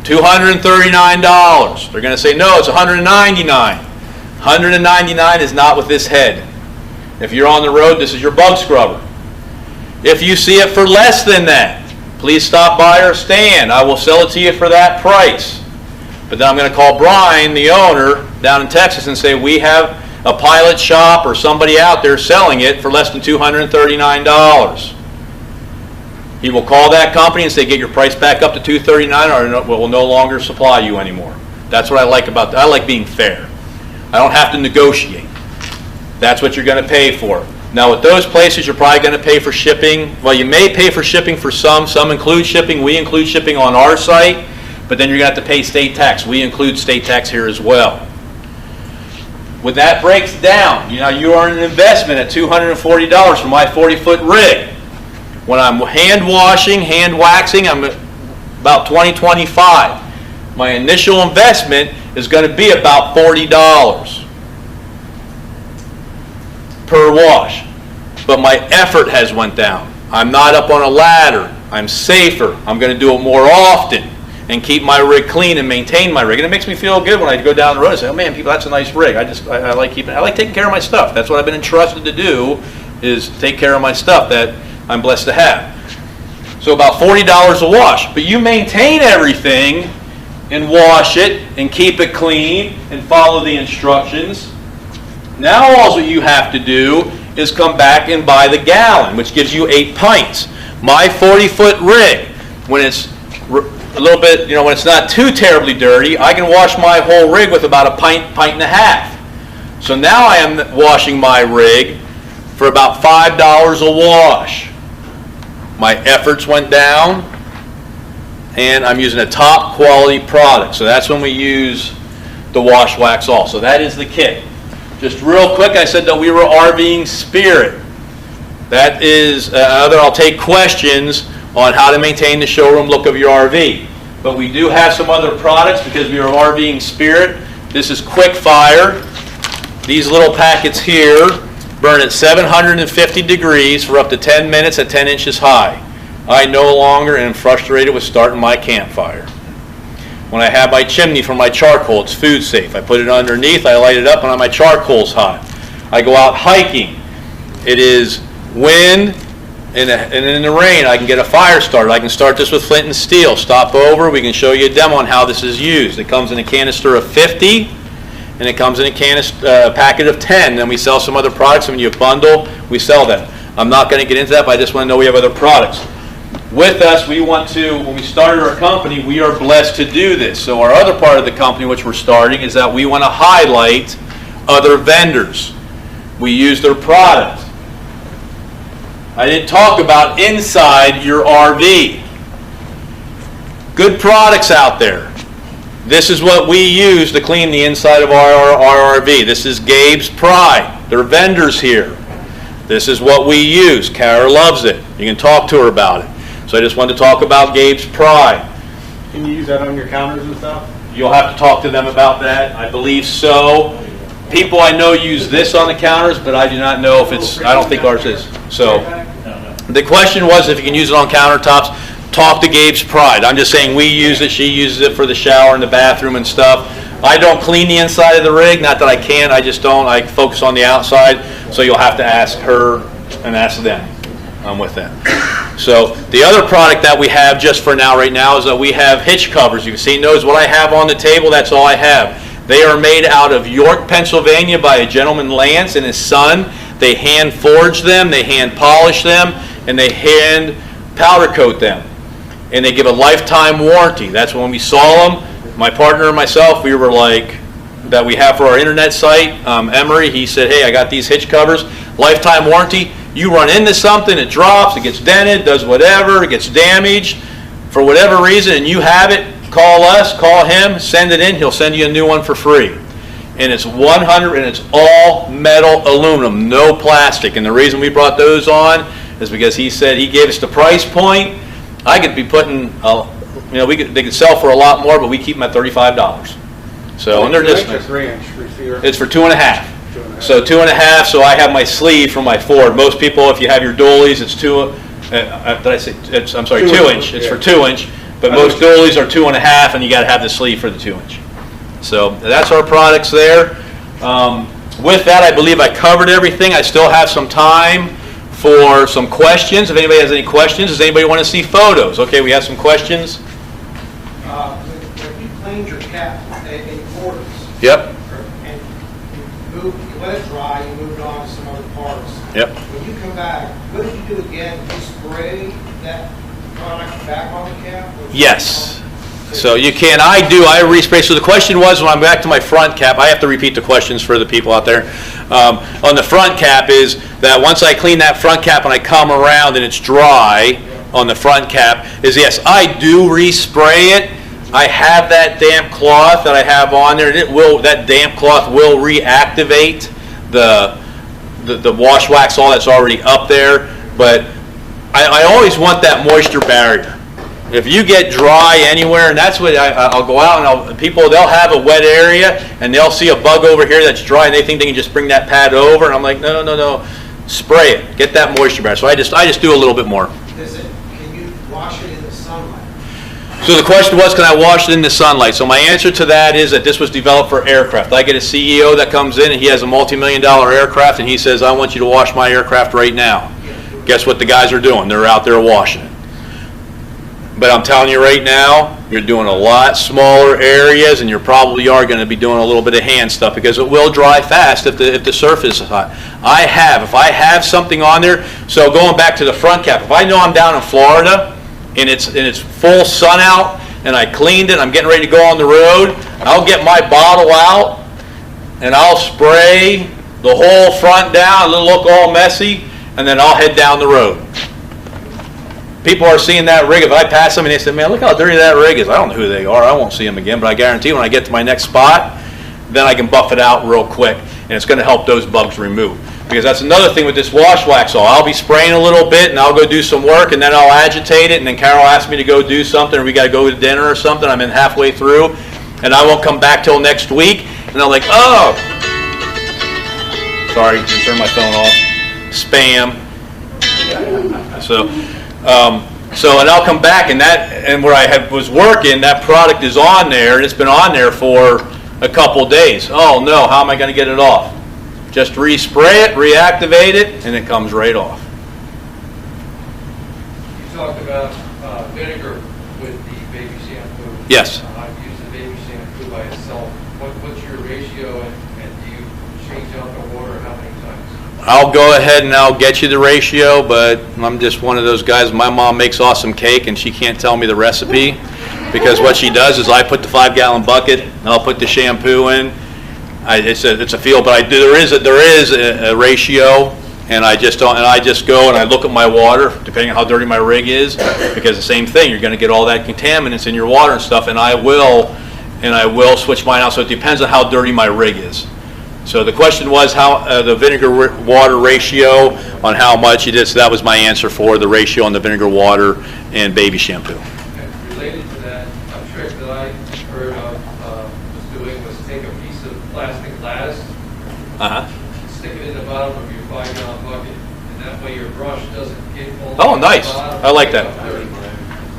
$239. They're gonna say, no, it's $199. $199 is not with this head. If you're on the road, this is your bug scrubber. If you see it for less than that, please stop by our stand. I will sell it to you for that price. But then I'm going to call Brian, the owner, down in Texas and say, we have a pilot shop or somebody out there selling it for less than $239. He will call that company and say, get your price back up to $239 or we'll no longer supply you anymore. That's what I like about that. I like being fair. I don't have to negotiate. That's what you're going to pay for. Now with those places, you're probably going to pay for shipping. Well, you may pay for shipping for some. Some include shipping. We include shipping on our site. But then you're going to have to pay state tax. We include state tax here as well. When that breaks down, you earn an investment at $240 for my 40-foot rig. When I'm hand washing, hand waxing, I'm about $20-25. My initial investment is going to be about $40 per wash. But my effort has went down. I'm not up on a ladder. I'm safer. I'm going to do it more often and keep my rig clean and maintain my rig. And it makes me feel good when I go down the road and say, oh man, people, that's a nice rig. I like taking care of my stuff. That's what I've been entrusted to do, is take care of my stuff that I'm blessed to have. So about $40 a wash. But you maintain everything and wash it and keep it clean and follow the instructions. Now all you have to do is come back and buy the gallon, which gives you 8 pints. My 40-foot rig, when it's a little bit, when it's not too terribly dirty, I can wash my whole rig with about a pint and a half. So now I am washing my rig for about $5 a wash. My efforts went down, and I'm using a top quality product. So that's when we use the wash wax also. That is the kit. Just real quick, I said that we were RVing Spirit. That is I'll take questions on how to maintain the showroom look of your RV. But we do have some other products because we are RVing Spirit. This is Quickfire. These little packets here burn at 750 degrees for up to 10 minutes at 10 inches high. I no longer am frustrated with starting my campfire. When I have my chimney for my charcoal, it's food safe. I put it underneath, I light it up, and my charcoal's hot. I go out hiking. It is wind, and in the rain, I can get a fire started. I can start this with flint and steel. Stop over, we can show you a demo on how this is used. It comes in a canister of 50, and it comes in a packet of 10. Then we sell some other products, and when you bundle, we sell them. I'm not going to get into that, but I just want to know we have other products. With us, we want to, when we started our company, we are blessed to do this. So our other part of the company, which we're starting, is that we want to highlight other vendors. We use their product. I didn't talk about inside your RV. Good products out there. This is what we use to clean the inside of our RV. This is Gabe's Pride. They're vendors here. This is what we use. Kara loves it. You can talk to her about it. So I just wanted to talk about Gabe's Pride. Can you use that on your counters and stuff? You'll have to talk to them about that. I believe so. People I know use this on the counters, but I do not know if it's, I don't think ours is. So the question was if you can use it on countertops. Talk to Gabe's Pride. I'm just saying we use it. She uses it for the shower and the bathroom and stuff. I don't clean the inside of the rig. Not that I can't. I just don't. I focus on the outside. So you'll have to ask her and ask them. I'm with that. So the other product that we have just for now, right now, is that we have hitch covers. You can see those. What I have on the table, that's all I have. They are made out of York, Pennsylvania by a gentleman, Lance, and his son. They hand forge them, they hand polish them, and they hand powder coat them. And they give a lifetime warranty. That's when we saw them. My partner and myself, we were like, that we have for our internet site, Emery, he said, hey, I got these hitch covers, lifetime warranty. You run into something, it drops, it gets dented, does whatever, it gets damaged for whatever reason, and you have it, call us, call him, send it in, he'll send you a new one for free. And it's 100, and it's all metal aluminum, no plastic. And the reason we brought those on is because he said he gave us the price point. I could be putting, they could sell for a lot more, but we keep them at $35. So under this, receiver. it's for 2.5. So 2.5. So I have my sleeve for my Ford. Most people, if you have your dualies, it's did I say? I'm sorry, 2 inch. It's for 2 inch. But most dualies are 2.5, and you got to have the sleeve for the 2 inch. So that's our products there. With that, I believe I covered everything. I still have some time for some questions. If anybody has any questions, does anybody want to see photos? Okay, we have some questions. When you cleaned your cap in quarters, Yep. and you let it dry, you moved on to some other parts. Yep. When you come back, what did you do again? You spray that product back on the cap? Yes. So you can. I respray. So the question was, when I'm back to my front cap, I have to repeat the questions for the people out there. On the front cap is that once I clean that front cap and I come around and it's dry on the front cap, is yes, I do respray it. I have that damp cloth that I have on there, and that damp cloth will reactivate the wash wax, all that's already up there. But I always want that moisture barrier. If you get dry anywhere, and that's what I'll go out and they'll have a wet area and they'll see a bug over here that's dry and they think they can just bring that pad over, and I'm like, no, spray it, get that moisture barrier. So I just do a little bit more. Can you wash it in the sunlight? So the question was, can I wash it in the sunlight? So my answer to that is that this was developed for aircraft. I get a CEO that comes in and he has a multi-million-dollar aircraft and he says, I want you to wash my aircraft right now. Guess what the guys are doing? They're out there washing it. But I'm telling you right now, you're doing a lot smaller areas, and you probably are going to be doing a little bit of hand stuff because it will dry fast if the surface is hot. If I have something on there, so going back to the front cap, if I know I'm down in Florida and it's full sun out and I cleaned it, I'm getting ready to go on the road, I'll get my bottle out and I'll spray the whole front down, it'll look all messy, and then I'll head down the road. People are seeing that rig. If I pass them and they say, man, look how dirty that rig is. I don't know who they are. I won't see them again. But I guarantee when I get to my next spot, then I can buff it out real quick. And it's going to help those bugs remove. Because that's another thing with this wash wax oil. I'll be spraying a little bit and I'll go do some work and then I'll agitate it. And then Carol asks me to go do something or we got to go to dinner or something. I'm in halfway through. And I won't come back till next week. And they're like, oh. Sorry, I turn my phone off. Spam. And I'll come back and where I was working, that product is on there and it's been on there for a couple days. Oh no, how am I going to get it off? Just respray it, reactivate it, and it comes right off. You talked about vinegar with the baby shampoo. Yes. I've used the baby shampoo by itself. What's your ratio and do you change out the water how many times? I'll go ahead and I'll get you the ratio, but I'm just one of those guys. My mom makes awesome cake and she can't tell me the recipe because what she does is I put the 5-gallon bucket and I'll put the shampoo in. It's a feel, but there is a ratio, and I just go and I look at my water depending on how dirty my rig is, because the same thing, you're going to get all that contaminants in your water and stuff, and I will switch mine out. So it depends on how dirty my rig is. So the question was how the vinegar water ratio on how much it is. So that was my answer for the ratio on the vinegar water and baby shampoo. And related to that, a trick that I heard of was doing was take a piece of plastic lattice, stick it in the bottom of your 5-gallon bucket, and that way your brush doesn't get all Oh, nice. bottom. I like that.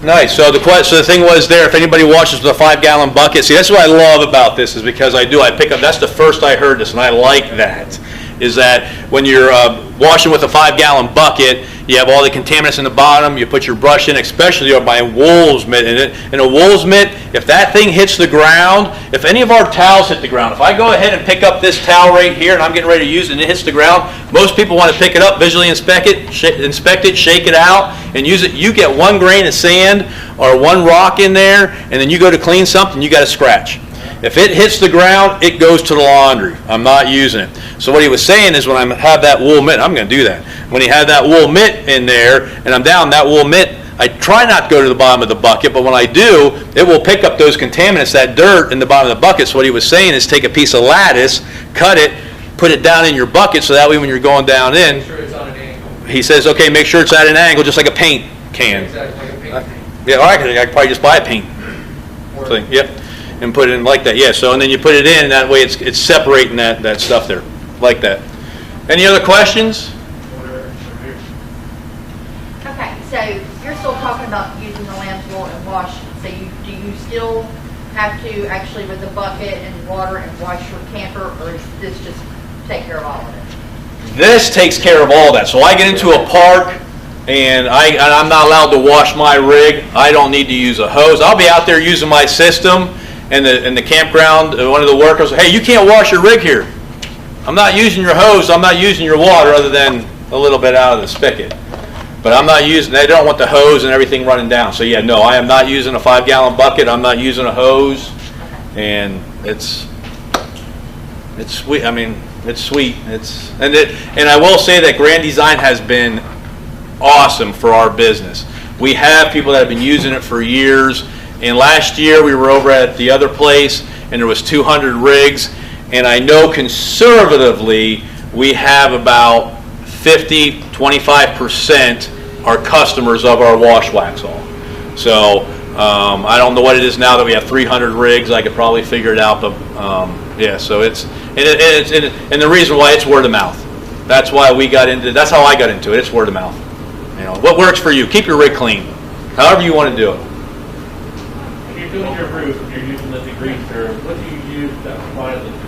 Nice. So the thing was there, if anybody washes with a 5-gallon bucket, see, that's what I love about this is because I pick up, that's the first I heard this, and I like that, is that when you're washing with a 5-gallon bucket, you have all the contaminants in the bottom, you put your brush in, especially my wool's mitt in it. In a wool's mitt, if that thing hits the ground, if any of our towels hit the ground, if I go ahead and pick up this towel right here and I'm getting ready to use it and it hits the ground, most people want to pick it up, visually inspect it, shake it out, and use it. You get 1 grain of sand or 1 rock in there, and then you go to clean something, you got to scratch. If it hits the ground, it goes to the laundry. I'm not using it. So what he was saying is when I have that wool mitt, I'm going to do that. When he had that wool mitt in there, and I'm down that wool mitt, I try not to go to the bottom of the bucket, but when I do, it will pick up those contaminants, that dirt in the bottom of the bucket. So what he was saying is take a piece of lattice, cut it, put it down in your bucket, so that way when you're going down in, Make sure it's on an angle. he says, okay, make sure it's at an angle, just like a paint can. Exactly like a paint can. Yeah, I could probably just buy a paint Or- thing. Yep. and put it in like that. Yeah, so and then you put it in, and that way it's separating that stuff there, like that. Any other questions? Okay, so you're still talking about using the lamp oil and wash. So do you still have to actually with the bucket and water and wash your camper, or does this just take care of all of it? This takes care of all that. So I get into a park and I'm not allowed to wash my rig. I don't need to use a hose. I'll be out there using my system, and the campground, one of the workers, hey, you can't wash your rig here. I'm not using your hose. I'm not using your water other than a little bit out of the spigot. But I'm not using, they don't want the hose and everything running down. So yeah, no, I am not using a 5-gallon bucket. I'm not using a hose. And it's sweet. I mean, it's sweet. And I will say that Grand Design has been awesome for our business. We have people that have been using it for years. And last year we were over at the other place and there was 200 rigs. And I know conservatively we have about 25% are customers of our wash wax all. So I don't know what it is now that we have 300 rigs. I could probably figure it out, but yeah. So and the reason why it's word of mouth. That's why we got into. That's how I got into it. It's word of mouth. You know what works for you. Keep your rig clean, however you want to do it. When you're doing your roof, you're using the degreaser. What do you use to apply the degreaser?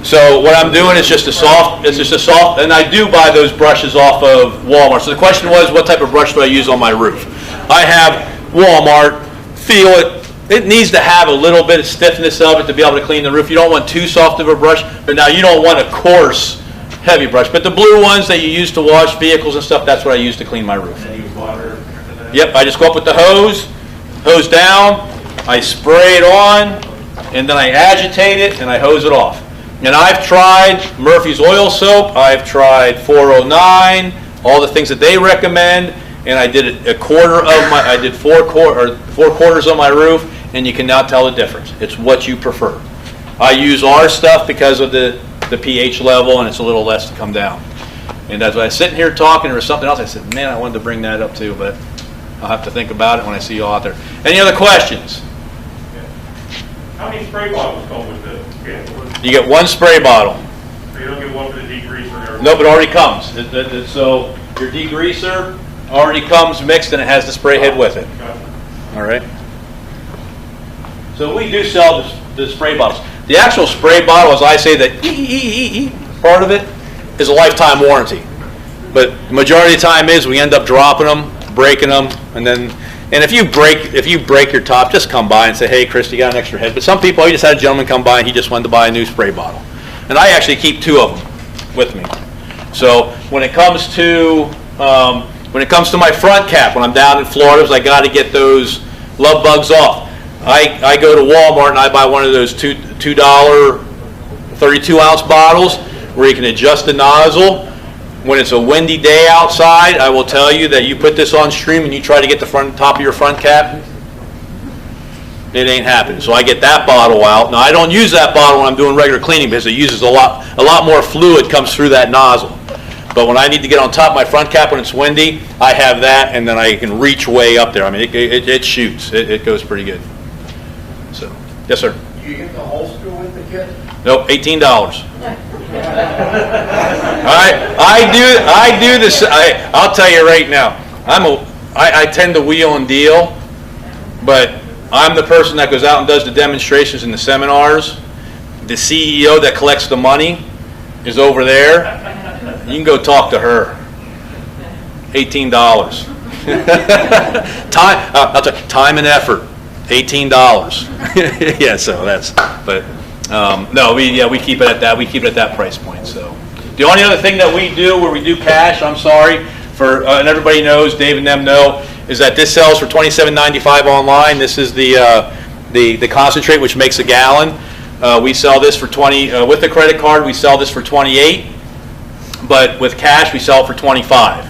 So what I'm doing is just a soft. It's just a soft, and I do buy those brushes off of Walmart. So the question was, what type of brush do I use on my roof? I have Walmart. Feel it. It needs to have a little bit of stiffness of it to be able to clean the roof. You don't want too soft of a brush, but now you don't want a coarse, heavy brush. But the blue ones that you use to wash vehicles and stuff, that's what I use to clean my roof. And use water. Yep, I just go up with the hose down, I spray it on, and then I agitate it and I hose it off. And I've tried Murphy's oil soap, I've tried 409, all the things that they recommend, and I did I did 4 quarters on my roof, and you can now tell the difference. It's what you prefer. I use our stuff because of the pH level, and it's a little less to come down. And as I was sitting here talking, there was something else. I said, man, I wanted to bring that up too, but I'll have to think about it when I see you all out there. Any other questions? How many spray bottles come with this? You get 1 spray bottle. So you don't get one for the degreaser? Nope, it already comes. So your degreaser already comes mixed, and it has the spray head with it. Gotcha. All right. So we do sell the spray bottles. The actual spray bottle, as I say, the part of it is a lifetime warranty. But the majority of the time is we end up dropping them, breaking them, and if you break your top, just come by and say, hey, Chris, you got an extra head. But some people, I just had a gentleman come by and he just wanted to buy a new spray bottle. And I actually keep 2 of them with me. So when it comes to my front cap, when I'm down in Florida, I got to get those love bugs off. I go to Walmart and I buy one of those $2 32-ounce bottles where you can adjust the nozzle. When it's a windy day outside, I will tell you that you put this on stream and you try to get the top of your front cap, it ain't happening. So I get that bottle out. Now I don't use that bottle when I'm doing regular cleaning because it uses a lot more fluid comes through that nozzle. But when I need to get on top of my front cap when it's windy, I have that, and then I can reach way up there. I mean, it shoots. It goes pretty good. So, yes, sir. Do you get the holster with the kit? Nope, $18. All right, I do this. I'll tell you right now. I tend to wheel and deal, but I'm the person that goes out and does the demonstrations and the seminars. The CEO that collects the money is over there. You can go talk to her. $18. Time and effort. $18. Yeah, so that's. But no, we keep it at that. We keep it at that price point. So the only other thing that we do where we do cash, I'm sorry for, and everybody knows, Dave and them know, is that this sells for $27.95 online. This is the concentrate, which makes a gallon. We sell this for $20 with the credit card. We sell this for $28, but with cash we sell it for $25.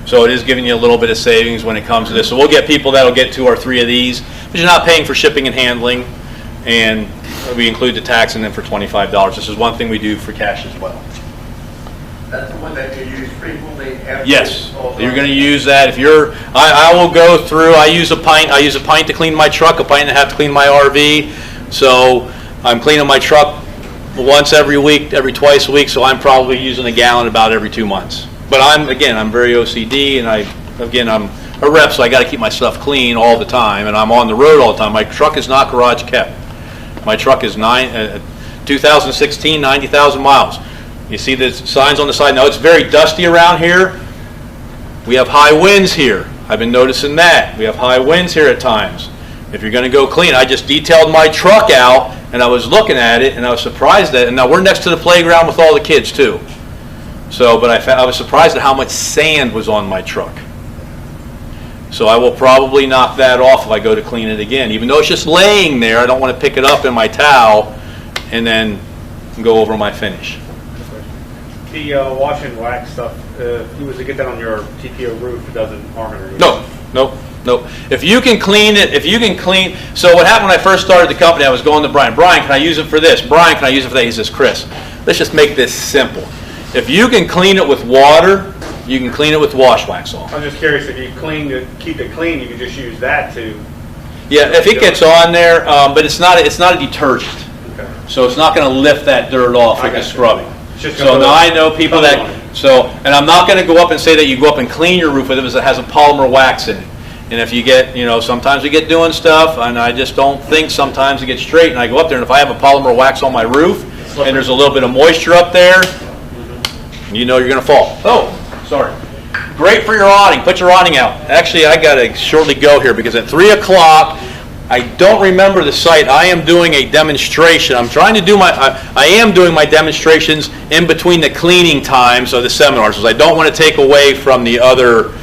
So it is giving you a little bit of savings when it comes to this. So we'll get people that'll get 2 or 3 of these, but you're not paying for shipping and handling, and we include the tax in them for $25. This is one thing we do for cash as well. That's the one that you use frequently after? Yes, all you're done? going to use that. If you're, I will go through, I use a pint to clean my truck, a pint and a half to clean my RV. So I'm cleaning my truck once every week, every twice a week, so I'm probably using a gallon about every 2 months. But I'm very OCD, and I'm a rep, so I got to keep my stuff clean all the time, and I'm on the road all the time. My truck is not garage kept. My truck is 2016, 90,000 miles. You see the signs on the side. Now, it's very dusty around here. We have high winds here. I've been noticing that. We have high winds here at times. If you're going to go clean, I just detailed my truck out, and I was looking at it, and I was surprised at it. And now we're next to the playground with all the kids, too. So, but I was surprised at how much sand was on my truck. So I will probably knock that off if I go to clean it again. Even though it's just laying there, I don't want to pick it up in my towel and then go over my finish. The wash and wax stuff, if you was to get that on your TPO roof, it doesn't harm it or anything? No. If you can clean it, so what happened when I first started the company, I was going to Brian, can I use it for this? Brian, can I use it for that? He says, Chris, let's just make this simple. If you can clean it with water, you can clean it with wash wax off. I'm just curious, if you keep it clean, you can just use that to... Yeah, if it gets on there, but it's not a detergent. Okay. So it's not going to lift that dirt off with the scrubbing. So now I know people and I'm not going to go up and say that you go up and clean your roof with it because it has a polymer wax in it. And if you get, sometimes we get doing stuff, and I just don't think sometimes it gets straight, and I go up there, and if I have a polymer wax on my roof, and there's a little bit of moisture up there, you're going to fall. Oh, sorry. Great for your awning. Put your awning out. Actually, I got to shortly go here because at 3 o'clock, I don't remember the site. I am doing a demonstration. I'm trying to do I am doing my demonstrations in between the cleaning times of the seminars because I don't want to take away from the other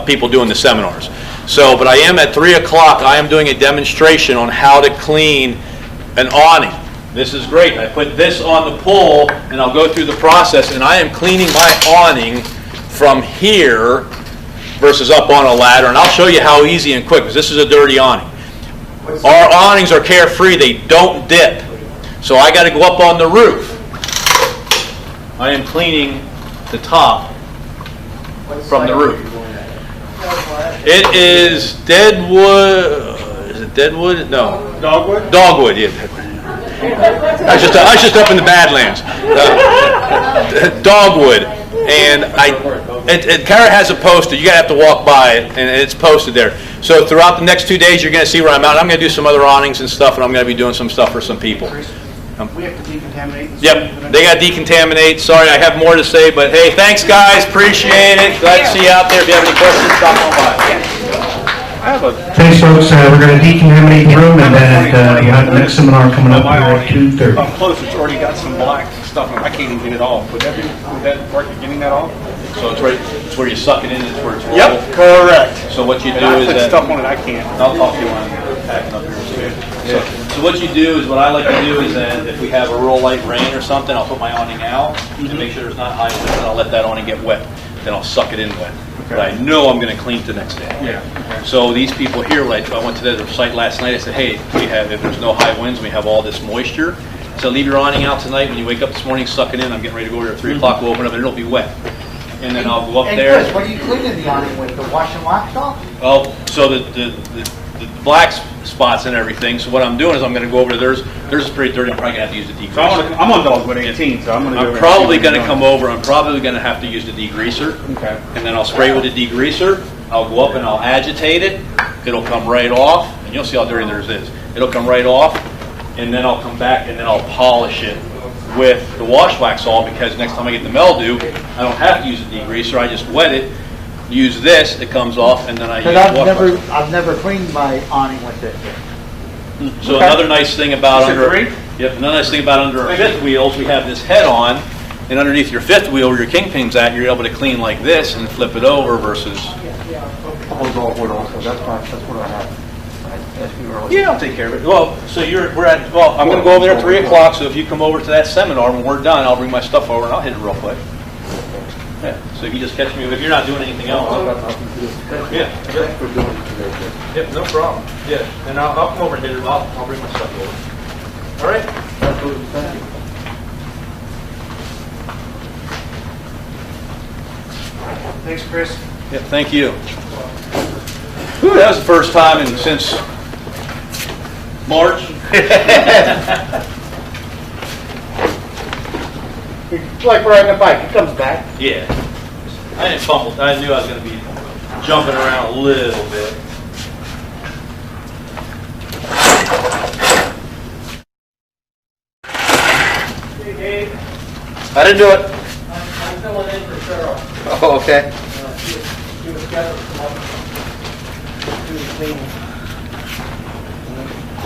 people doing the seminars. So, but I am at 3 o'clock. I am doing a demonstration on how to clean an awning. This is great. I put this on the pole, and I'll go through the process, and I am cleaning my awning from here versus up on a ladder, and I'll show you how easy and quick, because this is a dirty awning. Our awnings are carefree. They don't dip. So I got to go up on the roof. I am cleaning the top from the roof. It is deadwood. Is it deadwood? No. Dogwood? Dogwood, yeah. I was just up in the Badlands. Dogwood. And Kara has it posted. You gotta have to walk by it, and it's posted there. So throughout the next 2 days, you're gonna see where I'm at. I'm gonna do some other awnings and stuff, and I'm gonna be doing some stuff for some people. We have to decontaminate. Yep, they got to decontaminate. Sorry, I have more to say, but hey, thanks guys, appreciate it. Glad to see you out there. If you have any questions, stop on by. Thanks, folks. We're going to decontaminate the room, and then we have the next seminar coming up here at 2:30. Up close, it's already got some black stuff. I can't even get it off. Would that work at getting that off? So it's where you suck it in. It's where it's rolled. Yep, correct. So what you do And I is put that stuff on it. I can't. I'll talk to you when I'm packing up here. So what you do is, what I like to do is that if we have a real light rain or something, I'll put my awning out to make sure there's not high winds, and I'll let that awning get wet. Then I'll suck it in wet. But I know I'm going to clean it the next day. Yeah. So these people here, I went to their site last night. I said, hey, if there's no high winds, we have all this moisture. So leave your awning out tonight. When you wake up this morning, suck it in. I'm getting ready to go over here at 3 o'clock. We'll open up, and it'll be wet. And then I'll go up there. And Chris, what are you cleaning the awning with? The wash and wax off? Oh, so the black spots and everything. So what I'm doing is I'm going to go over to theirs. Theirs is pretty dirty. I'm probably going to have to use the degreaser. So I'm on Dogwood 18, so I'm going to go I'm probably going to come over. I'm probably going to have to use the degreaser. Okay. And then I'll spray with the degreaser. I'll go up and I'll agitate it. It'll come right off. And you'll see how dirty theirs is. It'll come right off. And then I'll come back and then I'll polish it with the wash wax all, because next time I get the mildew, I don't have to use the degreaser. I just wet it. Use this, it comes off, and then I use wash wax. I've never cleaned my awning with it. So another nice thing about another nice thing about under our fifth wheels, we have this head on, and underneath your fifth wheel where your kingpin's at, you're able to clean like this and flip it over versus. That's what I have. Yeah, I'll take care of it. Well, so I'm going to go over there at 3 o'clock. So if you come over to that seminar when we're done, I'll bring my stuff over and I'll hit it real quick. Yeah. So if you just catch me if you're not doing anything else. Yeah. Thanks for doing it today. Yep, no problem. Yeah, and I'll come over and hit it. I'll bring my stuff over. All right. Absolutely. Thank you. Thanks, Chris. Yep, thank you. Whew, that was the first time since March. It's like riding a bike, it comes back. Yeah. I didn't fumble. I knew I was going to be jumping around a little bit. Hey, Dave, I didn't do it. I'm filling in for Cheryl. Oh, okay. She was scheduled to come up, do the cleaning.